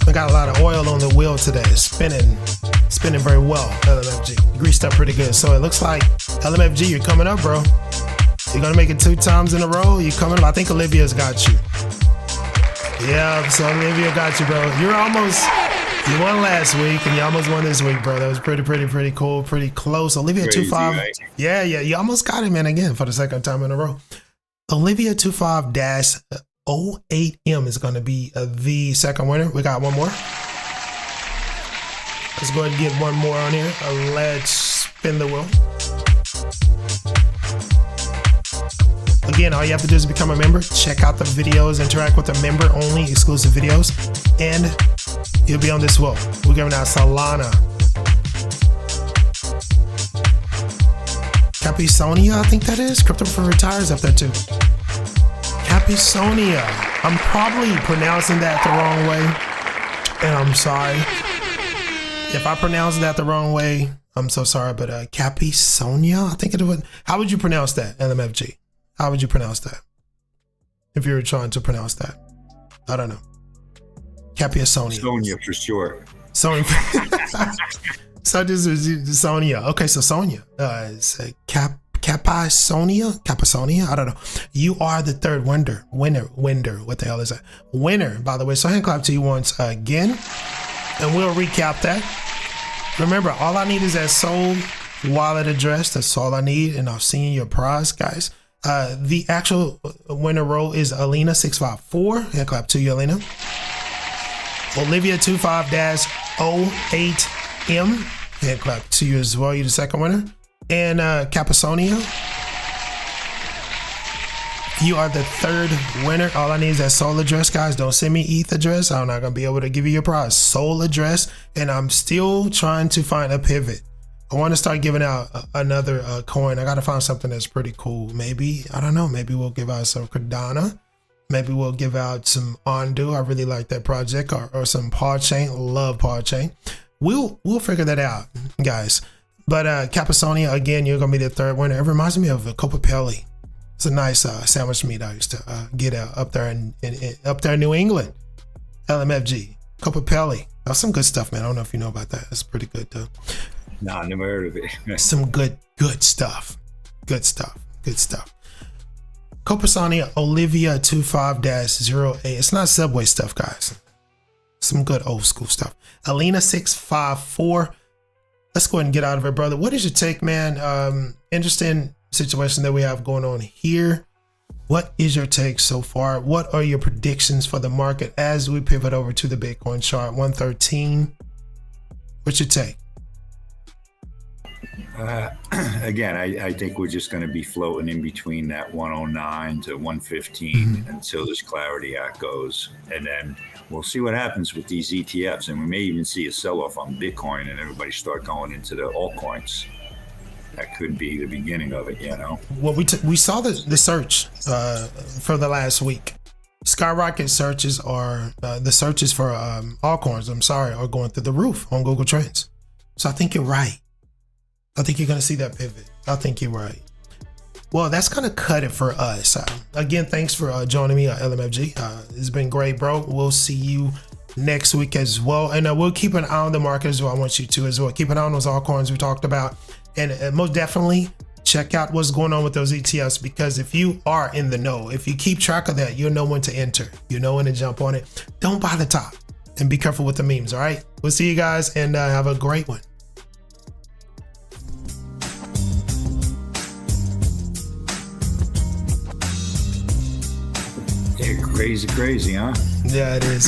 We got a lot of oil on the wheel today. It's spinning very well. LMFG greased up pretty good. So it looks like LMFG, you're coming up, bro. You're gonna make it 2 times in a row. You coming up? I think Olivia's got you. Yeah, so Olivia got you, bro. You won last week and you almost won this week, bro. That was pretty cool, pretty close. Olivia 25. Right? Yeah, you almost got him in again for the 2nd time in a row. Olivia 25-08M is going to be the 2nd winner. We got 1 more. Let's go ahead and get 1 more on here. Let's spin the wheel. Again, all you have to do is become a member. Check out the videos, interact with the member-only exclusive videos, and you'll be on this wheel. We're giving out Solana. Capisonia, I think that is. Crypto for Retires up there too. Capisonia. I'm probably pronouncing that the wrong way, and I'm sorry. If I pronounce that the wrong way, I'm so sorry, but Capisonia, I think it would. How would you pronounce that, LMFG? How would you pronounce that? If you were trying to pronounce that. I don't know. Capisonia. Sonia for sure. Sonia. So this is Sonia. Okay, so Sonia. It's Capisonia. I don't know. You are the 3rd winner. What the hell is that? Winner, by the way. So hand clap to you once again. And we'll recap that. Remember, all I need is that Soul wallet address. That's all I need. And I'll see you your prize, guys. The actual winner row is Alina 654. Hand clap to you, Alina. Olivia 25-08M. Hand clap to you as well. You're the 2nd winner. And Capisonia, you are the 3rd winner. All I need is that Soul address, guys. Don't send me ETH address. I'm not gonna be able to give you your prize. Soul address, and I'm still trying to find a pivot. I want to start giving out another coin. I got to find something that's pretty cool. Maybe, I don't know. Maybe we'll give out some Cardano. Maybe we'll give out some Ondu. I really like that project, or some Podchain. Love Podchain. We'll figure that out, guys. But Capisonia, again, you're gonna be the 3rd winner. It reminds me of a Copapelli. It's a nice sandwich meat I used to get up there in New England. LMFG, Copapelli. That's some good stuff, man. I don't know if you know about that. It's pretty good though. No, I never heard of it. Some good stuff. Good stuff. Capisonia Olivia 25-08. It's not Subway stuff, guys. Some good old school stuff. Alina 654. Let's go ahead and get out of it, brother. What is your take, man? Interesting situation that we have going on here. What is your take so far? What are your predictions for the market as we pivot over to the Bitcoin chart? 113. What's your take? Again, I think we're just going to be floating in between that 109 to 115 until this Clarity Act goes. And then we'll see what happens with these ETFs. And we may even see a sell-off on Bitcoin and everybody start going into the altcoins. That could be the beginning of it, you know? Well, we saw the search for the last week. Skyrocket searches are, the searches for altcoins, are going through the roof on Google Trends. So I think you're right. I think you're going to see that pivot. I think you're right. Well, that's going to cut it for us. Again, thanks for joining me on LMFG. It's been great, bro. We'll see you next week as well. And we'll keep an eye on the market as well. I want you to as well. Keep an eye on those altcoins we talked about. And most definitely check out what's going on with those ETFs, because if you are in the know, if you keep track of that, you'll know when to enter. You know when to jump on it. Don't buy the top, and be careful with the memes, all right? We'll see you guys, and have a great one. Crazy, huh? Yeah, it is.